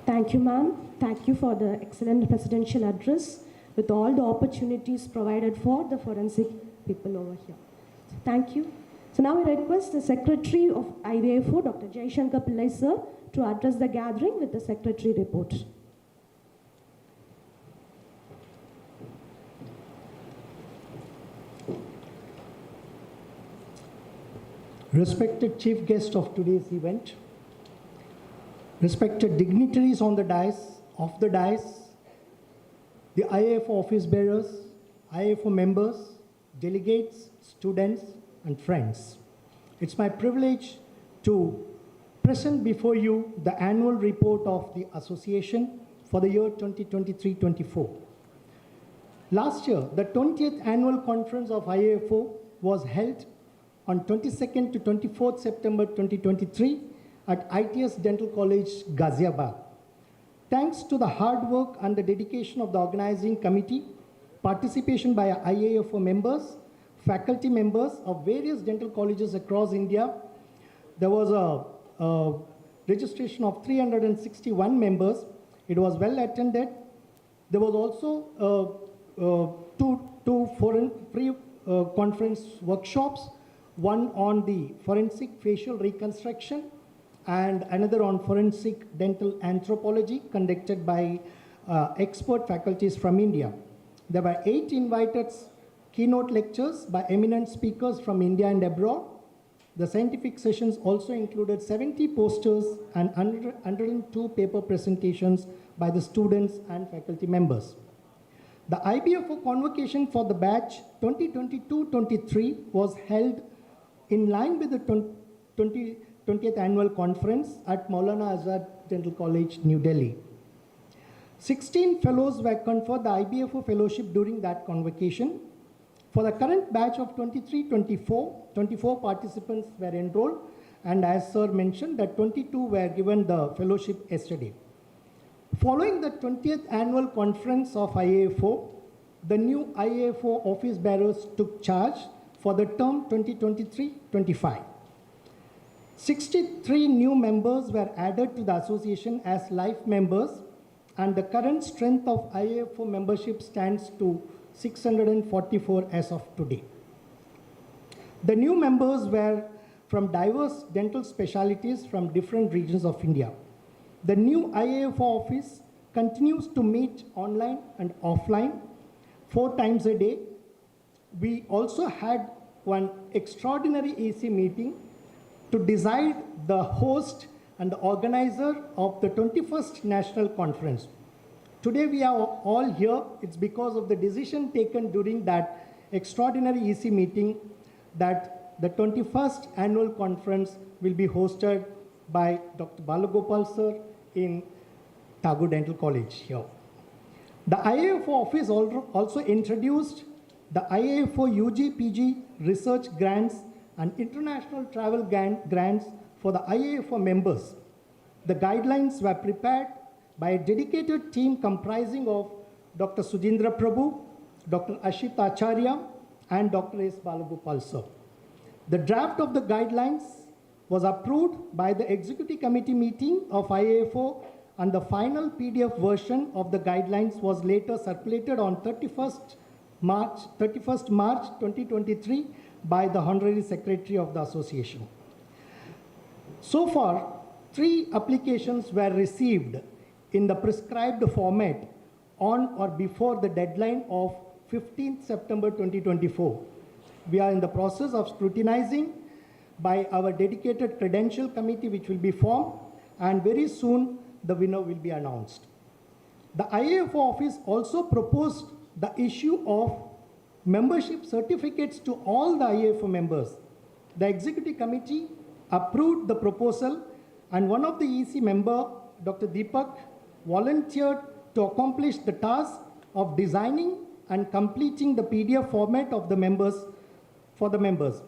Thank you, ma'am. Thank you for the excellent presidential address with all the opportunities provided for the forensic people over here. So thank you. So now I request the Secretary of IVFO, Dr. Jaishankar Pillai sir, to address the gathering with the Secretary report. Respected chief guest of today's event, respected dignitaries on the dais, the IAFO office bearers, IAFO members, delegates, students, and friends. It's my privilege to present before you the annual report of the association for the year 2023-24. Last year, the 20th annual conference of IAFO was held on 22nd to 24th September 2023 at ITS Dental College, Ghaziabad. Thanks to the hard work and the dedication of the organizing committee, participation by IAFO members, faculty members of various dental colleges across India, there was a registration of 361 members. It was well attended. There was also two foreign pre-conference workshops, one on the forensic facial reconstruction and another on forensic dental anthropology conducted by expert faculties from India. There were 8 invited keynote lectures by eminent speakers from India and abroad. The scientific sessions also included 70 posters and 102 paper presentations by the students and faculty members. The IBFO convocation for the batch 2022-23 was held in line with the 20th annual conference at Maulana Azad Dental College, New Delhi. 16 fellows were conferred the IBFO fellowship during that convocation. For the current batch of 23-24, 24 participants were enrolled, and as sir mentioned, that 22 were given the fellowship yesterday. Following the 20th annual conference of IAFO, the new IAFO office bearers took charge for the term 2023-25. 63 new members were added to the association as life members, and the current strength of IAFO membership stands to 644 as of today. The new members were from diverse dental specialties from different regions of India. The new IAFO office continues to meet online and offline 4 times a day. We also had one extraordinary AC meeting to decide the host and the organizer of the 21st National Conference. Today we are all here. It's because of the decision taken during that extraordinary EC meeting that the 21st Annual Conference will be hosted by Dr. Balagopal sir in Tagore Dental College here. The IAFO office also introduced the IAFO UG PG research grants and international travel grants for the IAFO members. The guidelines were prepared by a dedicated team comprising of Dr. Sujindra Prabhu, Dr. Ashit Acharya, and Dr. S. Balagopal sir. The draft of the guidelines was approved by the executive committee meeting of IAFO, and the final PDF version of the guidelines was later circulated on 31st March 2023 by the Honorary Secretary of the Association. So far, 3 applications were received in the prescribed format on or before the deadline of 15th September 2024. We are in the process of scrutinizing by our dedicated credential committee which will be formed, and very soon the winner will be announced. The IAFO office also proposed the issue of membership certificates to all the IAFO members. The executive committee approved the proposal, and one of the EC member, Dr. Deepak, volunteered to accomplish the task of designing and completing the PDF format of the members for the members.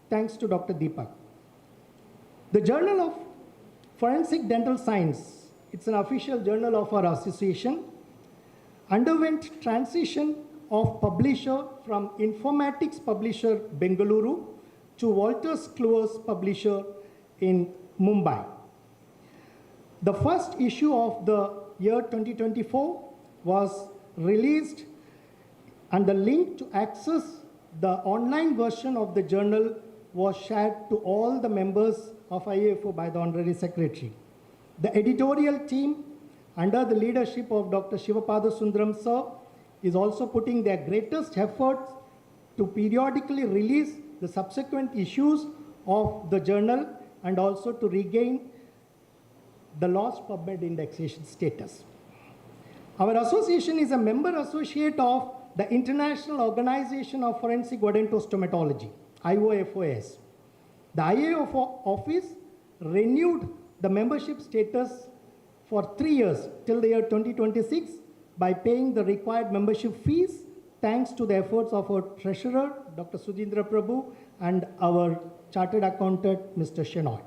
Thanks to Dr. Deepak. The Journal of Forensic Dental Science, it's an official journal of our association, underwent transition of publisher from Informatics Publisher Bengaluru to Walters Kluwer's publisher in Mumbai. The first issue of the year 2024 was released, and the link to access the online version of the journal was shared to all the members of IAFO by the Honorary Secretary. The editorial team, under the leadership of Dr. Shivapada Sundaram sir, is also putting their greatest efforts to periodically release the subsequent issues of the journal and also to regain the lost PubMed indexation status. Our association is a member associate of the International Organization of Forensic Odontostomatology, IOFOS. The IAFO office renewed the membership status for 3 years till the year 2026 by paying the required membership fees, thanks to the efforts of our treasurer, Dr. Sujindra Prabhu, and our chartered accountant, Mr. Shenoy.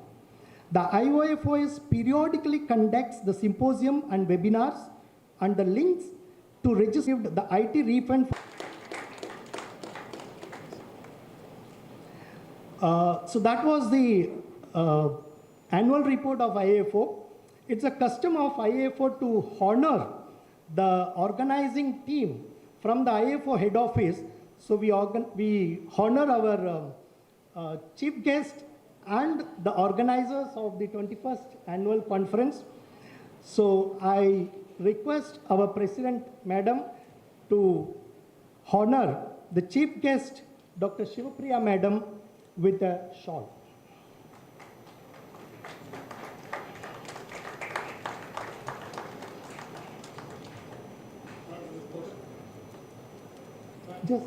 The IOFOS periodically conducts the symposium and webinars, and the links to register the IT refund. So that was the annual report of IAFO. It's a custom of IAFO to honor the organizing team from the IAFO head office. So we honor our chief guest and the organizers of the 21st annual conference. So I request our President, Madam, to honor the chief guest, Dr. Shivapriya Madam, with a shawl. Just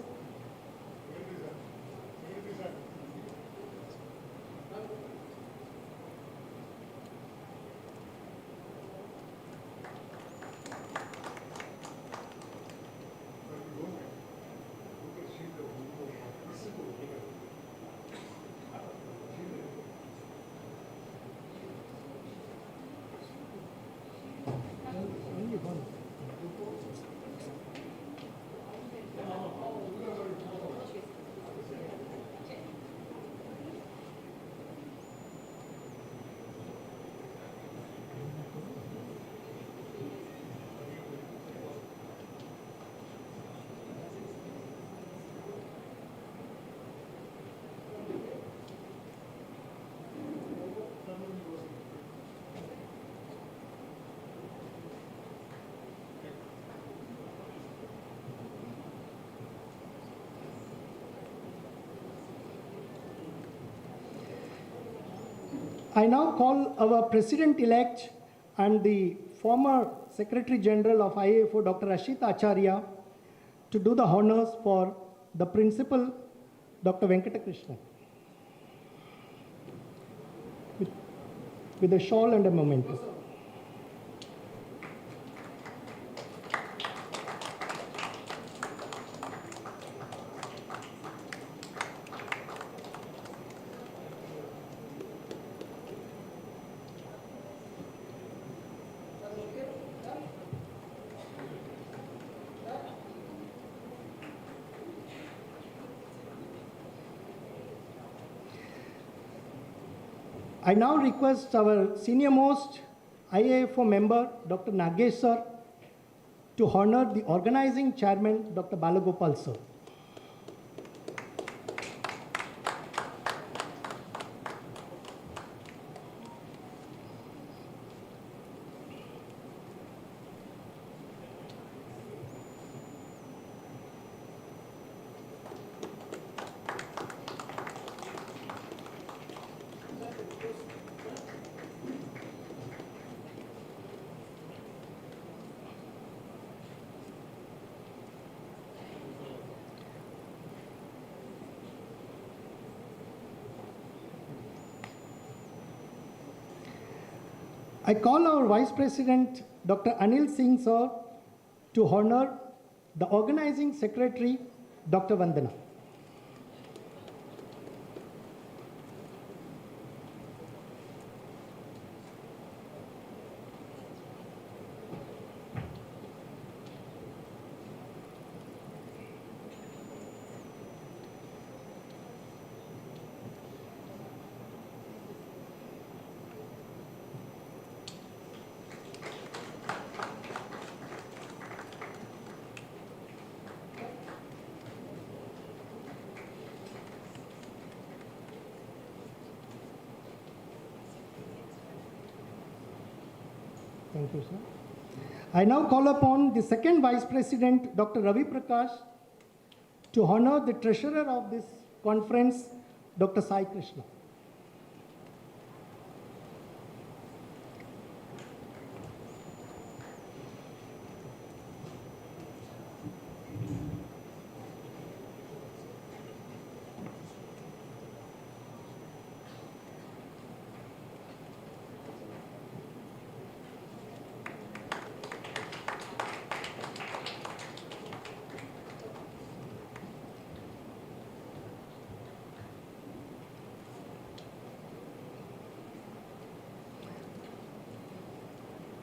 I now call our President-elect and the former Secretary General of IAFO, Dr. Ashita Acharya, to do the honors for the Principal, Dr. Venkatakrishnan, with a shawl and a memento. I now request our senior-most IAFO member, Dr. Nagesh sir, to honor the organizing chairman, Dr. Balagopal sir. I call our Vice President, Dr. Anil Singh sir, to honor the organizing secretary, Dr. Vandana. Thank you, sir. I now call upon the second Vice President, Dr. Ravi Prakash, to honor the treasurer of this conference, Dr. Sai Krishna.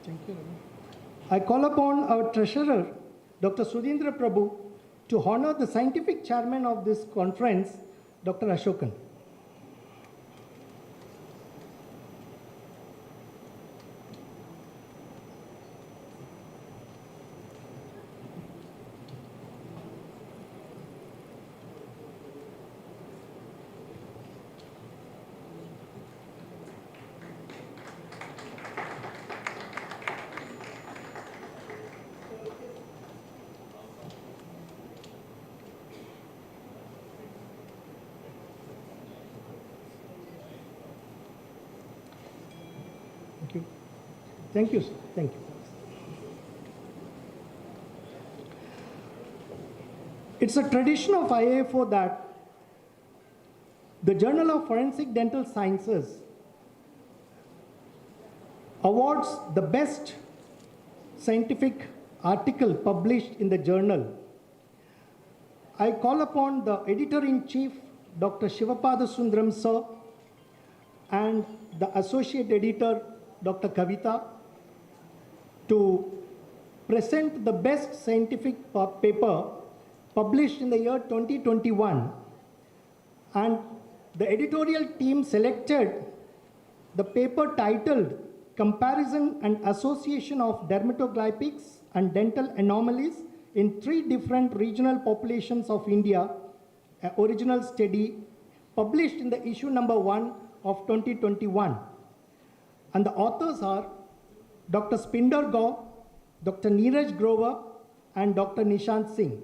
Thank you, Ravi. I call upon our treasurer, Dr. Sudhindra Prabhu, to honor the scientific chairman of this conference, Dr. Ashokan. Thank you. Thank you, sir. Thank you. It's a tradition of IAFO that the Journal of Forensic Dental Sciences awards the best scientific article published in the journal. I call upon the editor-in-chief, Dr. Shivapada Sundaram, sir, and the associate editor, Dr. Kavita, to present the best scientific paper published in the year 2021. And the editorial team selected the paper titled Comparison and Association of Dermatoglypics and Dental Anomalies in 3 different regional populations of India, an original study published in the issue number 1 of 2021. And the authors are Dr. Spinder Gaur, Dr. Neeraj Grover, and Dr. Nishant Singh.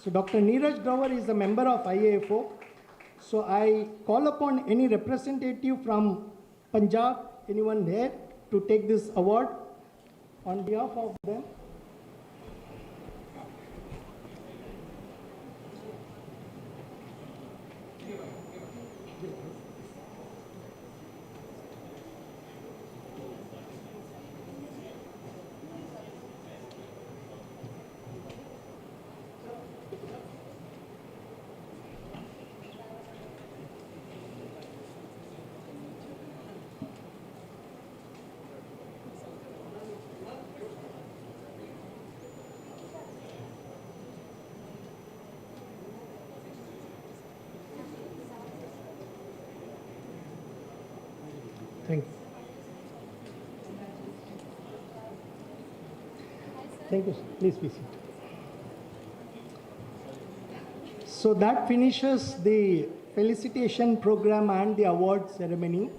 So Dr. Neeraj Grover is a member of IAFO. So I call upon any representative from Punjab, anyone there, to take this award on behalf of them. Thank you. Thank you, sir. Please be seated. So that finishes the felicitation program and the award ceremony.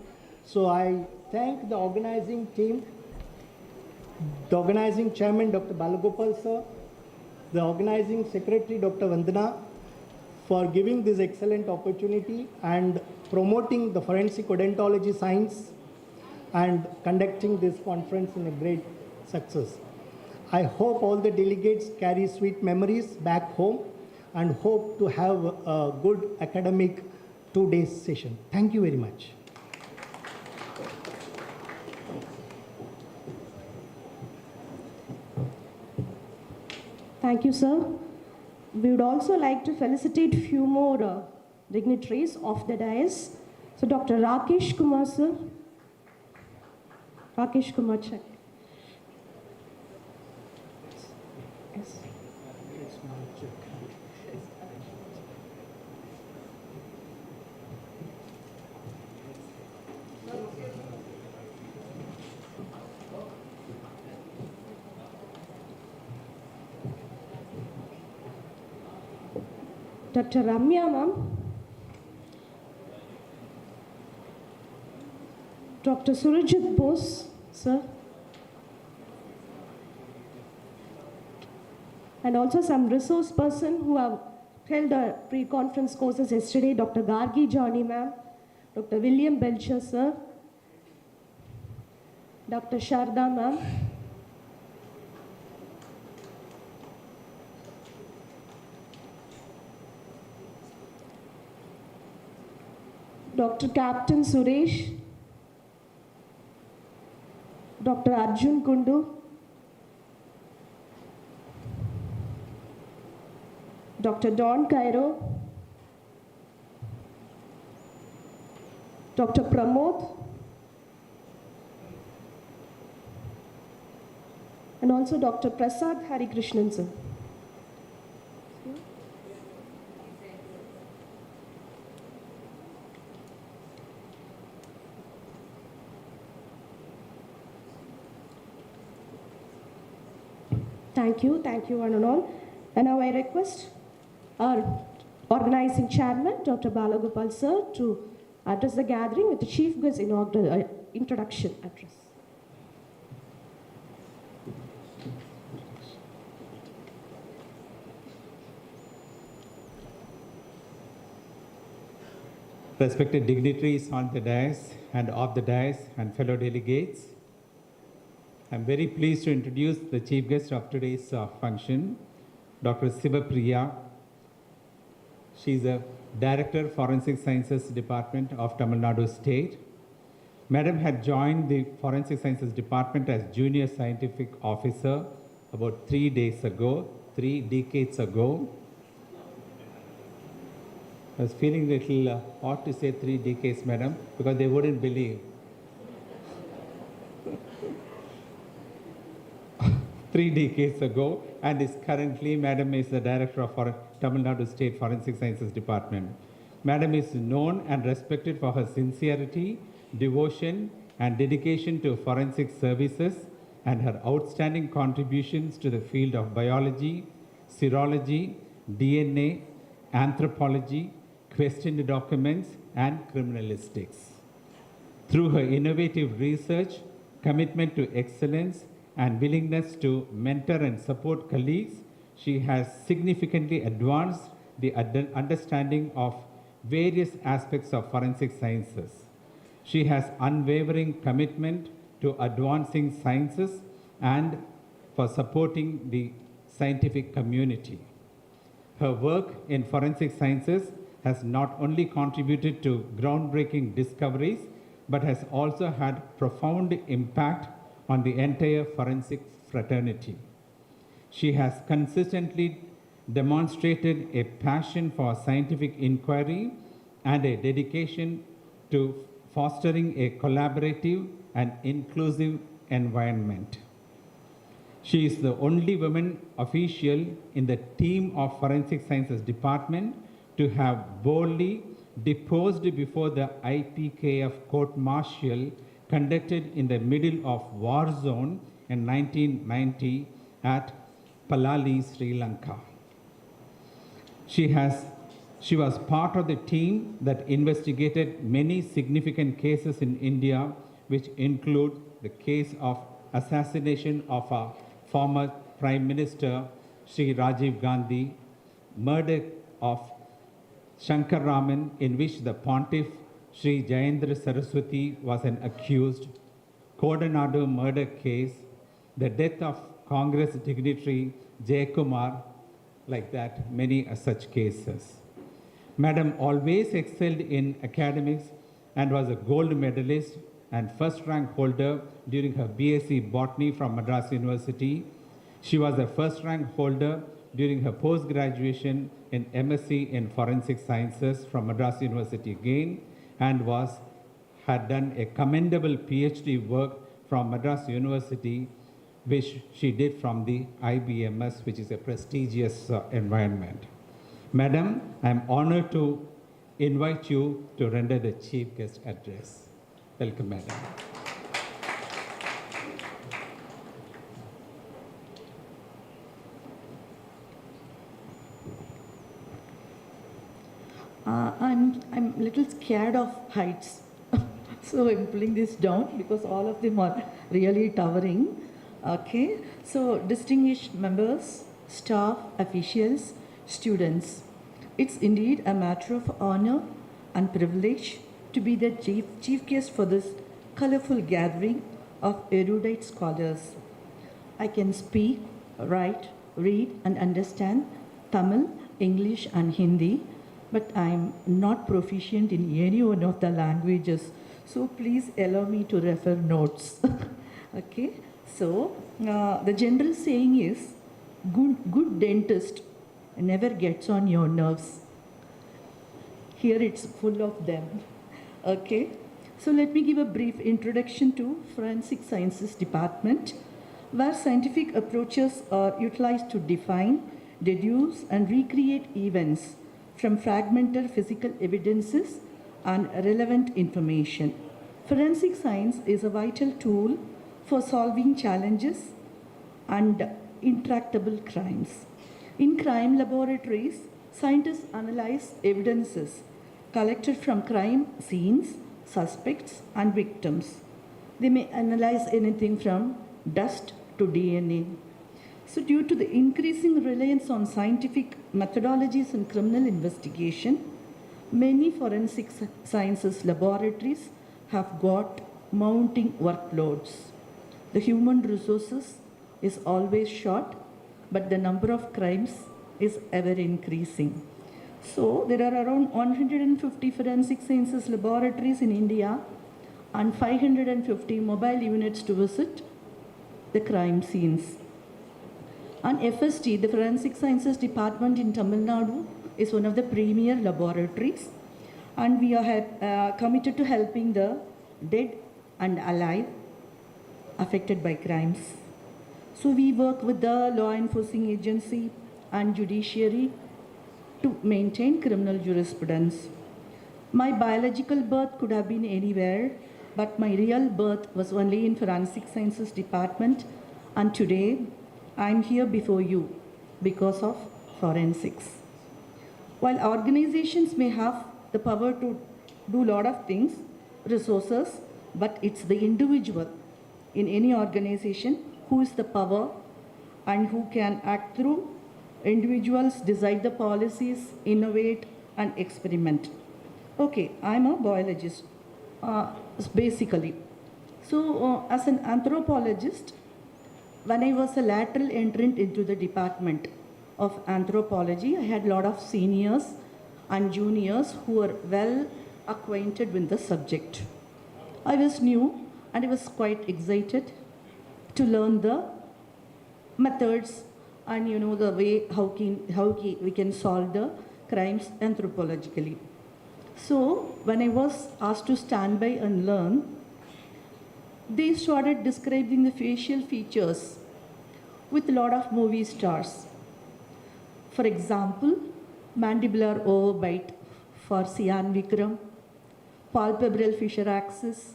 So I thank the organizing team, the organizing chairman, Dr. Balagopal sir, the organizing secretary, Dr. Vandana, for giving this excellent opportunity and promoting the forensic odontology science and conducting this conference in a great success. I hope all the delegates carry sweet memories back home and hope to have a good academic 2-day session. Thank you very much. Thank you, sir. We would also like to felicitate few more dignitaries of the dais. So Dr. Rakesh Kumar, sir. Rakesh Kumar, check. Yes. Dr. Ramya, ma'am. Dr. Surajit Bose, sir. and also some resource person who have held our pre-conference courses yesterday, Dr. Gargi Johnny ma'am, Dr. William Belcher sir, Dr. Sharda ma'am, Dr. Captain Suresh, Dr. Arjun Kundu, Dr. Don Cairo, Dr. Pramod, and also Dr. Prasad Harikrishnan sir. Thank you one and all. And now I request our organizing chairman, Dr. Balagopal sir, to address the gathering with the chief guest inaugural introduction address. Respected dignitaries on the dais and off the dais and fellow delegates, I'm very pleased to introduce the chief guest of today's function, Dr. Sivapriya. She's a Director, Forensic Sciences Department of Tamil Nadu State. Madam had joined the Forensic Sciences Department as Junior Scientific Officer about 3 decades ago. I was feeling a little odd to say 3 decades, madam, because they wouldn't believe. 3 decades ago, and is currently, madam is the director of Tamil Nadu State Forensic Sciences Department. Madam is known and respected for her sincerity, devotion, and dedication to forensic services, and her outstanding contributions to the field of biology, serology, DNA, anthropology, questioned documents, and criminalistics. Through her innovative research, commitment to excellence, and willingness to mentor and support colleagues, she has significantly advanced the understanding of various aspects of forensic sciences. She has unwavering commitment to advancing sciences and for supporting the scientific community. Her work in forensic sciences has not only contributed to groundbreaking discoveries, but has also had profound impact on the entire forensic fraternity. She has consistently demonstrated a passion for scientific inquiry and a dedication to fostering a collaborative and inclusive environment. She is the only woman official in the team of Forensic Sciences Department to have boldly deposed before the IPKF court-martial conducted in the middle of war zone in 1990 at Palali, Sri Lanka. She was part of the team that investigated many significant cases in India, which include the case of assassination of our former Prime Minister, Sri Rajiv Gandhi, murder of Shankar Raman, in which the Pontiff Sri Jayendra Saraswati was an accused, Kodanadu murder case, the death of Congress dignitary Jayakumar, like that, many such cases. Madam always excelled in academics and was a gold medalist and first rank holder during her BSc Botany from Madras University. She was a first rank holder during her post-graduation in MSc in Forensic Sciences from Madras University again, and had done a commendable PhD work from Madras University, which she did from the IBMS, which is a prestigious environment. Madam, I am honored to invite you to render the chief guest address. Welcome, madam. I'm a little scared of heights. So I'm pulling this down because all of them are really towering. Okay, so distinguished members, staff, officials, students. It's indeed a matter of honor and privilege to be the chief guest for this colorful gathering of erudite scholars. I can speak, write, read, and understand Tamil, English, and Hindi, but I'm not proficient in any one of the languages. So please allow me to refer notes. Okay, so the general saying is, good dentist never gets on your nerves. Here it's full of them. Okay, so let me give a brief introduction to Forensic Sciences Department, where scientific approaches are utilized to define, deduce, and recreate events from fragmented physical evidences and relevant information. Forensic science is a vital tool for solving challenges and intractable crimes. In crime laboratories, scientists analyze evidences collected from crime scenes, suspects, and victims. They may analyze anything from dust to DNA. So, due to the increasing reliance on scientific methodologies in criminal investigation, many forensic sciences laboratories have got mounting workloads. The human resources is always short, but the number of crimes is ever increasing. So there are around 150 forensic sciences laboratories in India and 550 mobile units to visit the crime scenes. And FSD, the Forensic Sciences Department in Tamil Nadu, is one of the premier laboratories, and we are committed to helping the dead and alive affected by crimes. So we work with the law enforcing agency and judiciary to maintain criminal jurisprudence. My biological birth could have been anywhere, but my real birth was only in Forensic Sciences Department, and today I'm here before you because of forensics. While organizations may have the power to do a lot of things, resources, but it's the individual in any organization who is the power and who can act through. Individuals decide the policies, innovate, and experiment. Okay, I'm a biologist, basically. So, as an anthropologist, when I was a lateral entrant into the department of anthropology, I had a lot of seniors and juniors who were well acquainted with the subject. I was new and I was quite excited to learn the methods and the way how we can solve the crimes anthropologically. So when I was asked to stand by and learn, they started describing the facial features with a lot of movie stars. For example, mandibular overbite for Sian Vikram, palpebral fissure axis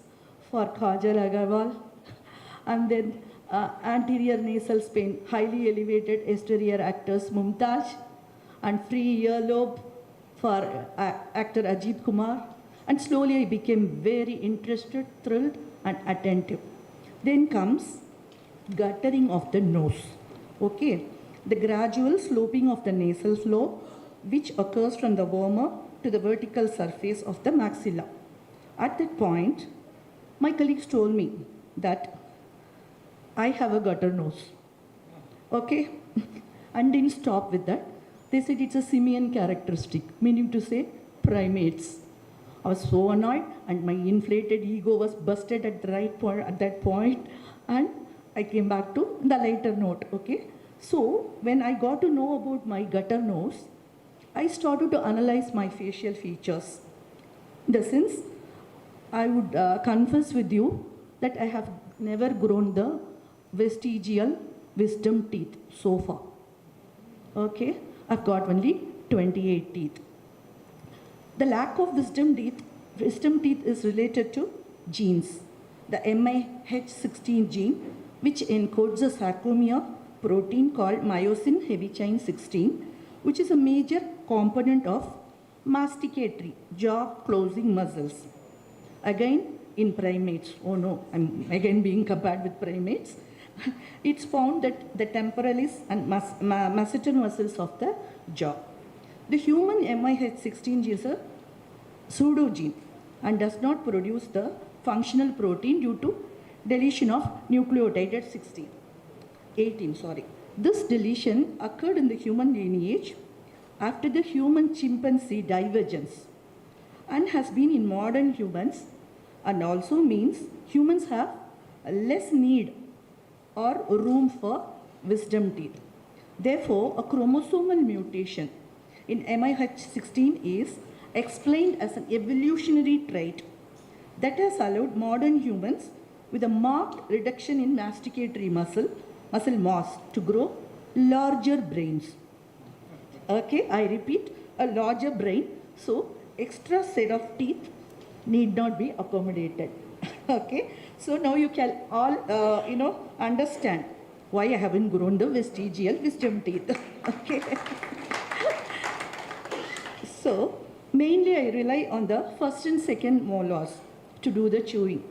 for Kajal Agarwal, and then anterior nasal spine, highly elevated exterior actors Mumtaz, and free earlobe for actor Ajit Kumar. And slowly I became very interested, thrilled, and attentive. Then comes guttering of the nose. Okay, the gradual sloping of the nasal floor, which occurs from the vomer to the vertical surface of the maxilla. At that point, my colleagues told me that I have a gutter nose. Okay, and didn't stop with that. They said it's a simian characteristic, meaning to say primates. I was so annoyed, and my inflated ego was busted at the right point at that point, and I came back to the lighter note. Okay, so when I got to know about my gutter nose, I started to analyze my facial features. In the sense, I would confess with you that I have never grown the vestigial wisdom teeth so far. Okay, I've got only 28 teeth. The lack of wisdom teeth is related to genes. The MIH16 gene, which encodes a sarcomere protein called myosin heavy chain 16, which is a major component of masticatory jaw closing muscles. Again, in primates, oh no, I'm again being compared with primates. It's found that the temporalis and masseter muscles of the jaw. The human MIH16 is a pseudogene and does not produce the functional protein due to deletion of nucleotide at 18. This deletion occurred in the human lineage after the human chimpanzee divergence and has been in modern humans, and also means humans have less need or room for wisdom teeth. Therefore, a chromosomal mutation in MIH16 is explained as an evolutionary trait that has allowed modern humans with a marked reduction in masticatory muscle mass to grow larger brains. Okay, I repeat, a larger brain, so extra set of teeth need not be accommodated. Okay, so now you can all understand why I haven't grown the vestigial wisdom teeth. Okay. So mainly I rely on the first and second molars to do the chewing.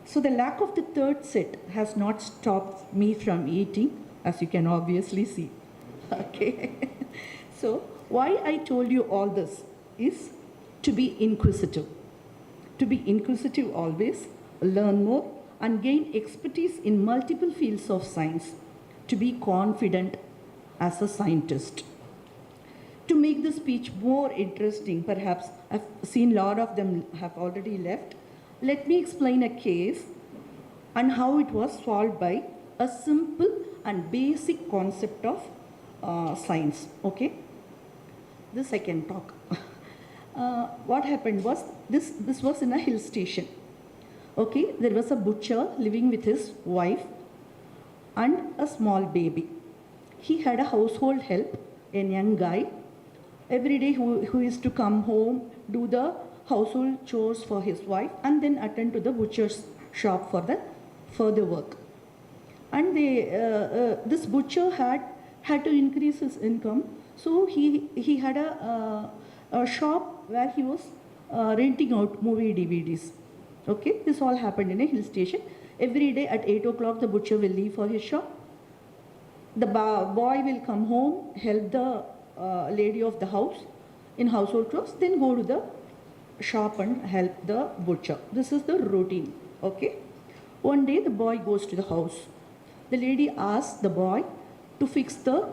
So the lack of the third set has not stopped me from eating, as you can obviously see. Okay. So why I told you all this is to be inquisitive. To be inquisitive always, learn more and gain expertise in multiple fields of science. To be confident as a scientist. To make the speech more interesting, perhaps I've seen a lot of them have already left. Let me explain a case and how it was solved by a simple and basic concept of science. Okay, this I can talk. What happened was this was in a hill station. Okay, there was a butcher living with his wife and a small baby. He had a household help, a young guy, every day who is to come home, do the household chores for his wife, and then attend to the butcher's shop for the further work. And this butcher had to increase his income, so he had a shop where he was renting out movie DVDs. Okay, this all happened in a hill station. Every day at 8 o'clock, the butcher will leave for his shop. The boy will come home, help the lady of the house in household chores, then go to the shop and help the butcher. This is the routine. Okay. One day the boy goes to the house. The lady asks the boy to fix the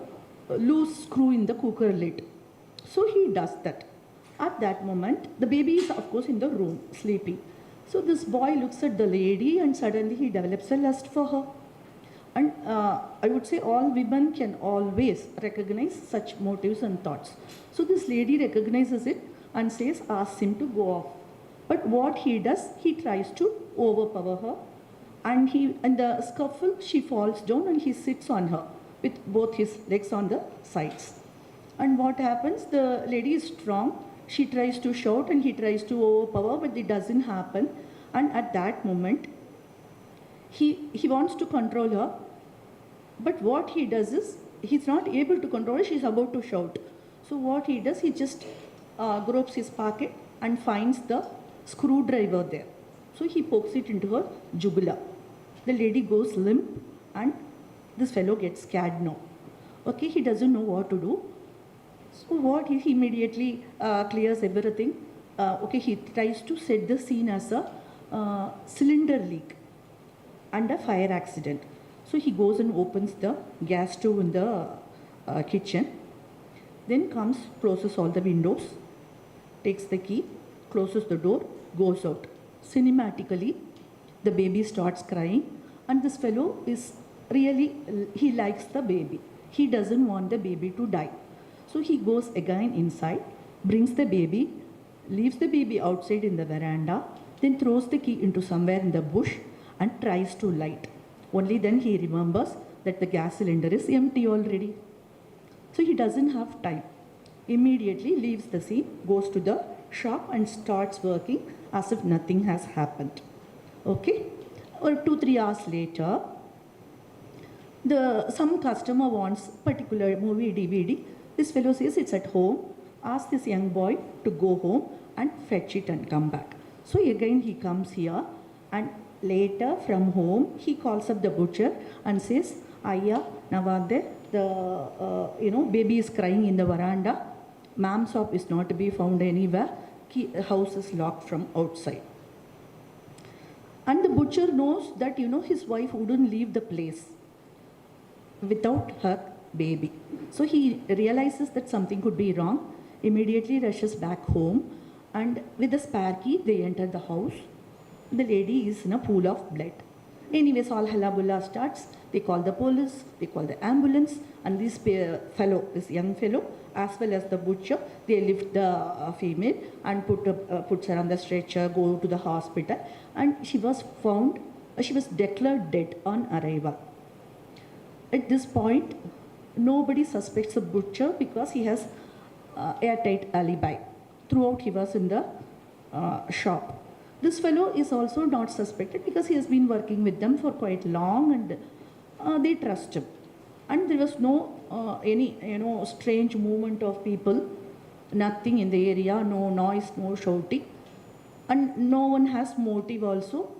loose screw in the cooker lid. So he does that. At that moment, the baby is of course in the room sleeping. So this boy looks at the lady and suddenly he develops a lust for her. And I would say all women can always recognize such motives and thoughts. So this lady recognizes it and asks him to go off. But what he does, he tries to overpower her. And in the scuffle, she falls down and he sits on her with both his legs on the sides. And what happens? The lady is strong. She tries to shout and he tries to overpower, but it doesn't happen. And at that moment, he wants to control her. But what he does is, he's not able to control her. She's about to shout. So what he does, he just gropes his pocket and finds the screwdriver there. So he pokes it into her jugular. The lady goes limp and this fellow gets scared now. Okay, he doesn't know what to do. So what he immediately clears everything. Okay, he tries to set the scene as a cylinder leak and a fire accident. So he goes and opens the gas stove in the kitchen. Then comes, closes all the windows, takes the key, closes the door, goes out. Cinematically, the baby starts crying and this fellow is really, he likes the baby. He doesn't want the baby to die. So he goes again inside, brings the baby, leaves the baby outside in the veranda, then throws the key into somewhere in the bush and tries to light. Only then he remembers that the gas cylinder is empty already. So he doesn't have time. Immediately leaves the scene, goes to the shop and starts working as if nothing has happened. Okay? Or 2-3 hours later, some customer wants particular movie DVD. This fellow says it's at home. Asks this young boy to go home and fetch it and come back. So again he comes here and Later, from home, he calls up the butcher and says, Ayya, Navade, the baby is crying in the veranda. Ma'am's shop is not to be found anywhere. House is locked from outside. And the butcher knows that, his wife wouldn't leave the place without her baby. So he realizes that something could be wrong, immediately rushes back home, and with a spare key, they enter the house. The lady is in a pool of blood. Anyways, all halabulla starts. They call the police, they call the ambulance, and this young fellow, as well as the butcher, they lift the female and puts her on the stretcher, go to the hospital, and she was declared dead on arrival. At this point, nobody suspects the butcher because he has airtight alibi. Throughout, he was in the shop. This fellow is also not suspected because he has been working with them for quite long, and they trust him. And there was no any strange movement of people, nothing in the area, no noise, no shouting, and no one has motive also.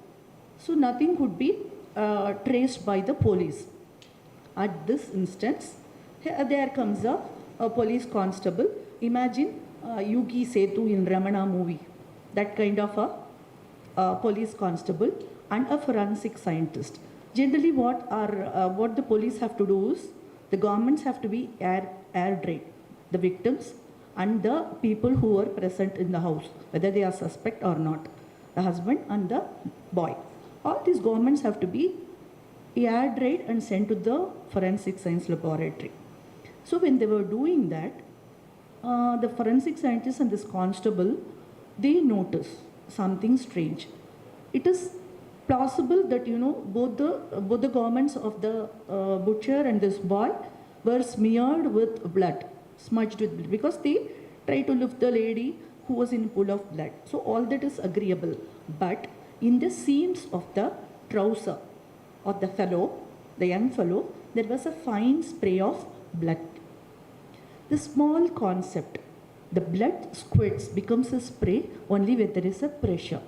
So nothing could be traced by the police. At this instance, there comes a police constable. Imagine Yugi Setu in Ramana movie, that kind of a police constable and a forensic scientist. Generally, what the police have to do is, the governments have to be air raid the victims and the people who were present in the house, whether they are suspect or not, the husband and the boy. All these governments have to be air raid and sent to the forensic science laboratory. So when they were doing that, the forensic scientist and this constable, they notice something strange. It is plausible that both the garments of the butcher and this boy were smeared with blood, smudged with blood, because they tried to lift the lady who was in a pool of blood. So all that is agreeable. But in the seams of the trouser of the young fellow, there was a fine spray of blood. The small concept, the blood squirts, becomes a spray only when there is a pressure.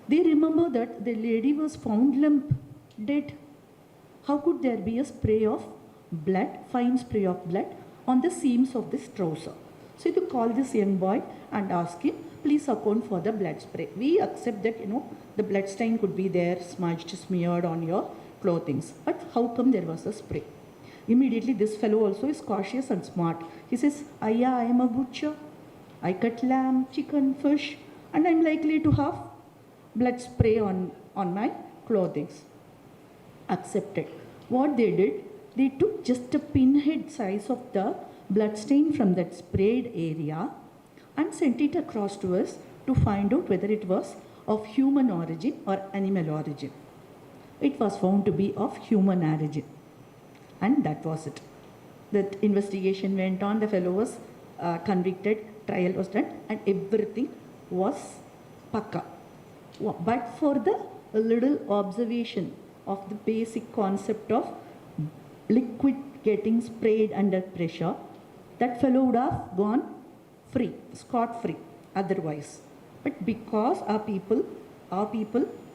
They remember that the lady was found limp, dead. How could there be a spray of blood, fine spray of blood on the seams of this trouser? So you call this young boy and ask him, please account for the blood spray. We accept that, the blood stain could be there, smudged, smeared on your clothing. But how come there was a spray? Immediately this fellow also is cautious and smart. He says, Ayya, I am a butcher. I cut lamb, chicken, fish, and I am likely to have blood spray on my clothing. Accepted. What they did, they took just a pinhead size of the blood stain from that sprayed area and sent it across to us to find out whether it was of human origin or animal origin. It was found to be of human origin. And that was it. The investigation went on, the fellow was convicted, trial was done, and everything was pakka. But for the little observation of the basic concept of liquid getting sprayed under pressure, that fellow would have gone free, scot-free otherwise. But because our people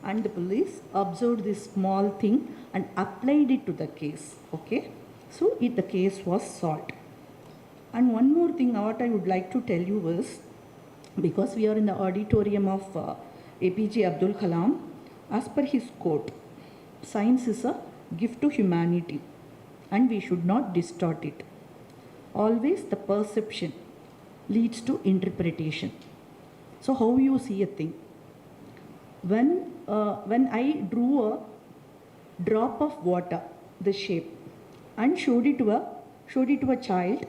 and the police observed this small thing and applied it to the case, okay? So the case was solved. And one more thing what I would like to tell you is, because we are in the auditorium of APJ Abdul Kalam, as per his quote, science is a gift to humanity and we should not distort it. Always the perception leads to interpretation. So how you see a thing? When I drew a drop of water, the shape, and showed it to a child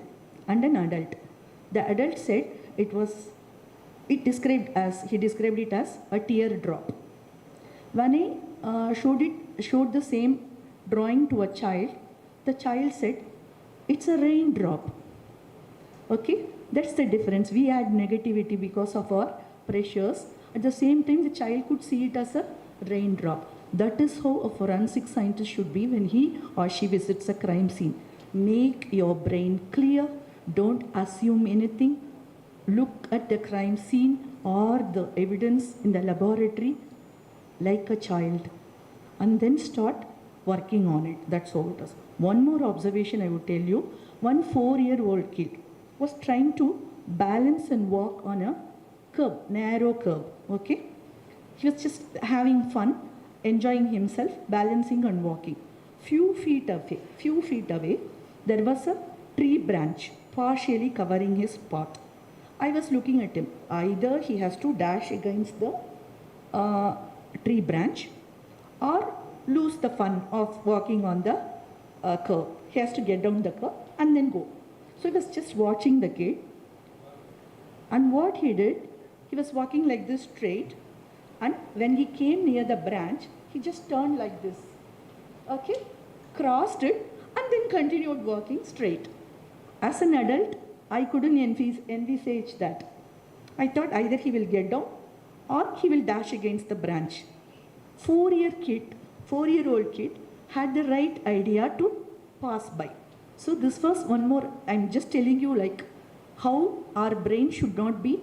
and an adult, the adult said he described it as a teardrop. When I showed the same drawing to a child, the child said, it's a raindrop. Okay, that's the difference. We add negativity because of our pressures. At the same time, the child could see it as a raindrop. That is how a forensic scientist should be when he or she visits a crime scene. Make your brain clear. Don't assume anything. Look at the crime scene or the evidence in the laboratory like a child, and then start working on it. That's all it is. One more observation I would tell you. One 4-year-old kid was trying to balance and walk on a curb, narrow curb, okay? He was just having fun, enjoying himself, balancing and walking. Few feet away, there was a tree branch partially covering his path. I was looking at him. Either he has to dash against the tree branch or lose the fun of walking on the curb. He has to get down the curb and then go. So he was just watching the kid. And what he did, he was walking like this straight. And when he came near the branch, he just turned like this. Okay? Crossed it and then continued walking straight. As an adult, I couldn't envisage that. I thought either he will get down or he will dash against the branch. 4-year-old kid had the right idea to pass by. So this was one more, I'm just telling you like how our brain should not be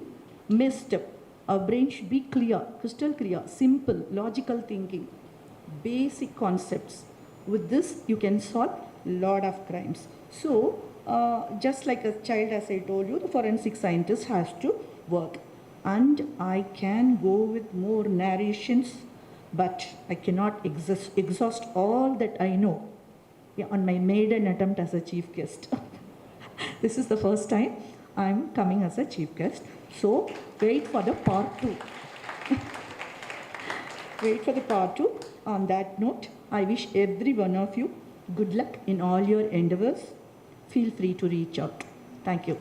messed up. Our brain should be clear, crystal clear, simple, logical thinking, basic concepts. With this, you can solve a lot of crimes. So, just like a child, as I told you, the forensic scientist has to work. And I can go with more narrations, but I cannot exhaust all that I know on my maiden attempt as a chief guest. This is the first time I'm coming as a chief guest. So, wait for the part 2. Wait for the part 2. On that note, I wish every one of you good luck in all your endeavors. Feel free to reach out. Thank you.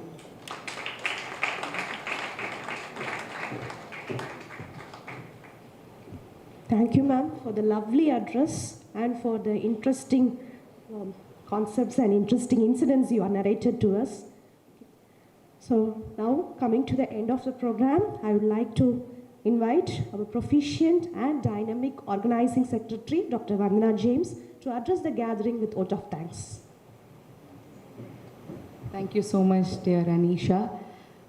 Thank you, ma'am, for the lovely address and for the interesting concepts and interesting incidents you have narrated to us. So now, coming to the end of the program, I would like to invite our proficient and dynamic organizing secretary, Dr. Vandana James, to address the gathering with vote of thanks. Thank you so much, dear Anisha.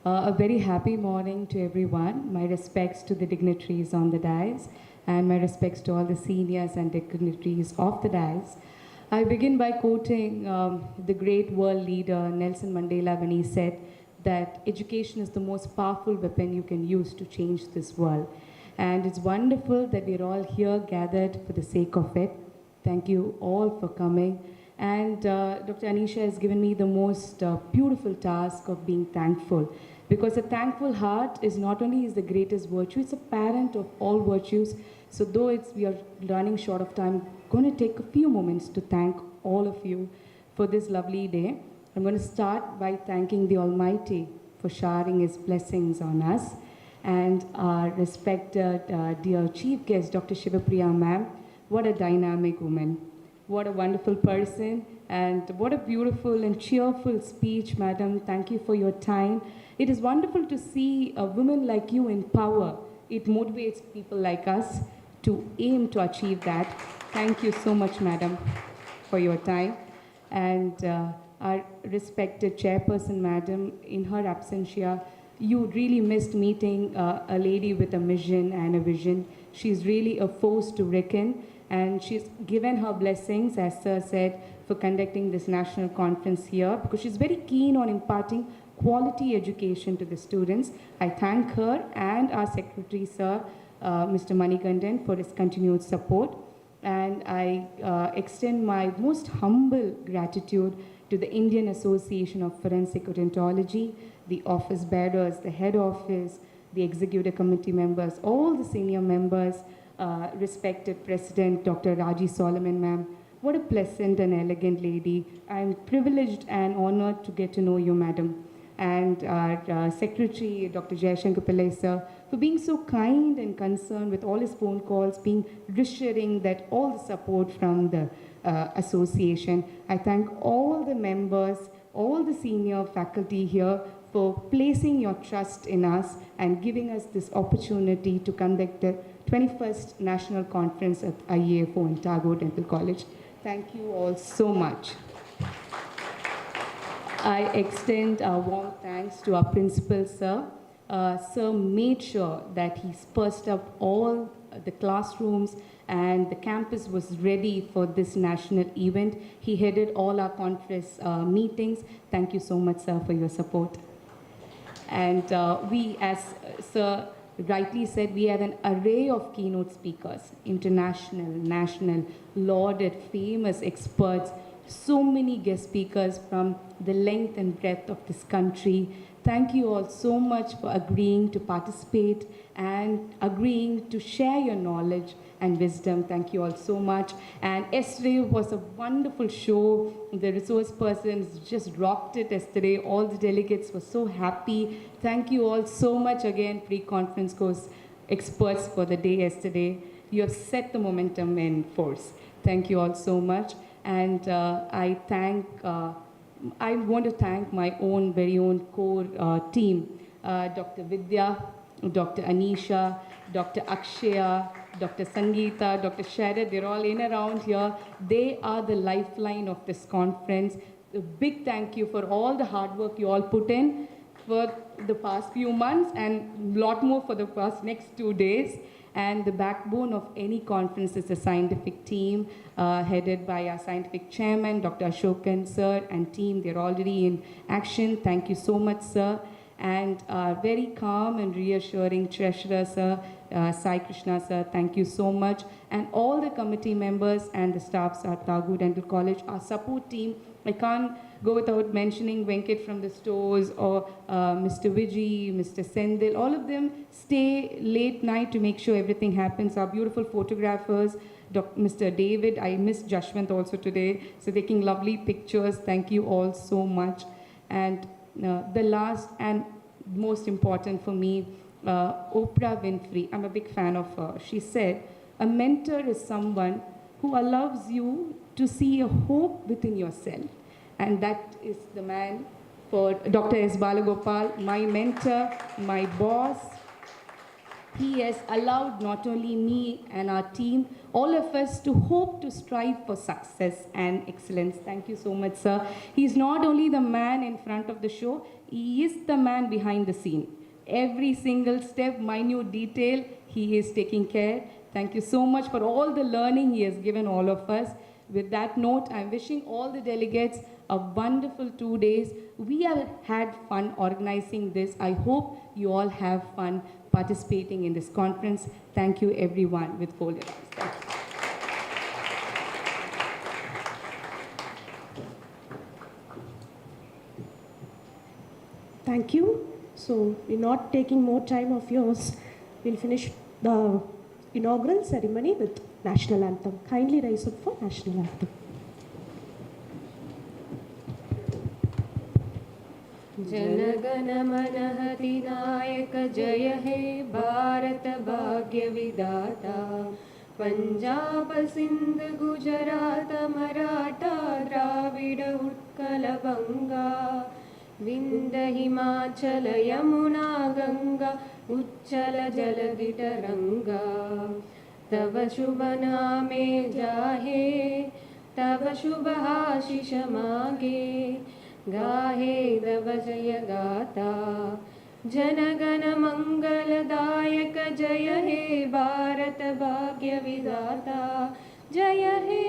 A very happy morning to everyone. My respects to the dignitaries on the dais and my respects to all the seniors and dignitaries of the dais. I begin by quoting the great world leader Nelson Mandela when he said that education is the most powerful weapon you can use to change this world. And it's wonderful that we're all here gathered for the sake of it. Thank you all for coming. And Dr. Anisha has given me the most beautiful task of being thankful. Because a thankful heart is not only is the greatest virtue, it's a parent of all virtues. So though we are running short of time, I'm going to take a few moments to thank all of you for this lovely day. I'm going to start by thanking the Almighty for showering His blessings on us. And our respected dear chief guest, Dr. Shivapriya ma'am, what a dynamic woman. What a wonderful person. And what a beautiful and cheerful speech, madam. Thank you for your time. It is wonderful to see a woman like you in power. It motivates people like us to aim to achieve that. Thank you so much, madam, for your time. And our respected chairperson, madam, in her absentia, you really missed meeting a lady with a mission and a vision. She's really a force to reckon, and she's given her blessings, as sir said, for conducting this national conference here, because she's very keen on imparting quality education to the students. I thank her and our secretary, sir, Mr. Manikandan, for his continued support. And I extend my most humble gratitude to the Indian Association of Forensic Odontology, the office bearers, the head office, the executive committee members, all the senior members, respected President Dr. Raji Solomon ma'am. What a pleasant and elegant lady. I'm privileged and honored to get to know you, madam. And our secretary, Dr. Jayashankar Pillai sir, for being so kind and concerned with all his phone calls, being reassuring that all the support from the association. I thank all the members, all the senior faculty here for placing your trust in us and giving us this opportunity to conduct the 21st National Conference at IEFO in Tagore Dental College. Thank you all so much. I extend our warm thanks to our principal, sir. Sir made sure that he spruced up all the classrooms, and the campus was ready for this national event. He headed all our conference meetings. Thank you so much, sir, for your support. And we, as Sir rightly said, we have an array of keynote speakers, international, national, lauded, famous experts, so many guest speakers from the length and breadth of this country. Thank you all so much for agreeing to participate and agreeing to share your knowledge and wisdom. Thank you all so much. And yesterday was a wonderful show. The resource persons just rocked it yesterday. All the delegates were so happy. Thank you all so much again, pre-conference course experts, for the day yesterday. You have set the momentum in force. Thank you all so much. And I want to thank my own, very own core team, Dr. Vidya, Dr. Anisha, Dr. Akshaya, Dr. Sangeeta, Dr. Sharad, they're all in around here. They are the lifeline of this conference. A big thank you for all the hard work you all put in for the past few months, and a lot more for the past next 2 days. And the backbone of any conference is the scientific team, headed by our scientific chairman, Dr. Ashokan sir, and team. They're already in action. Thank you so much, sir. And very calm and reassuring treasurer, sir, Sai Krishna, sir. Thank you so much. And all the committee members and the staffs at Tagore Dental College, our support team. I can't go without mentioning Venkat from the stores, or Mr. Vijay, Mr. Sendil. All of them stay late night to make sure everything happens. Our beautiful photographers, Mr. David. I missed Jashwant also today. So taking lovely pictures. Thank you all so much. And the last and most important for me, Oprah Winfrey. I'm a big fan of her. She said, a mentor is someone who allows you to see a hope within yourself. And that is the man for Dr. S. Balagopal, my mentor, my boss. He has allowed not only me and our team, all of us, to hope to strive for success and excellence. Thank you so much, sir. He's not only the man in front of the show, he is the man behind the scene. Every single step, minute detail, he is taking care. Thank you so much for all the learning he has given all of us. With that note, I'm wishing all the delegates a wonderful 2 days. We have had fun organizing this. I hope you all have fun participating in this conference. Thank you, everyone, with folded arms. Thank you. Thank you. So we're not taking more time of yours. We'll finish the inaugural ceremony with national anthem. Kindly rise up for national anthem. जनगण मन अधिनायक जय हे भारत भाग्य विधाता पंजाब सिंध गुजरात मराठा द्राविड उत्कल बंगा विंध्य हिमाचल यमुना गंगा उच्चल जलधि तरंगा तव शुभ नामे जाहे तव शुभ आशीष मागे गाहे तव जय गाता जनगण मंगलदायक जय हे भारत भाग्य विधाता जय हे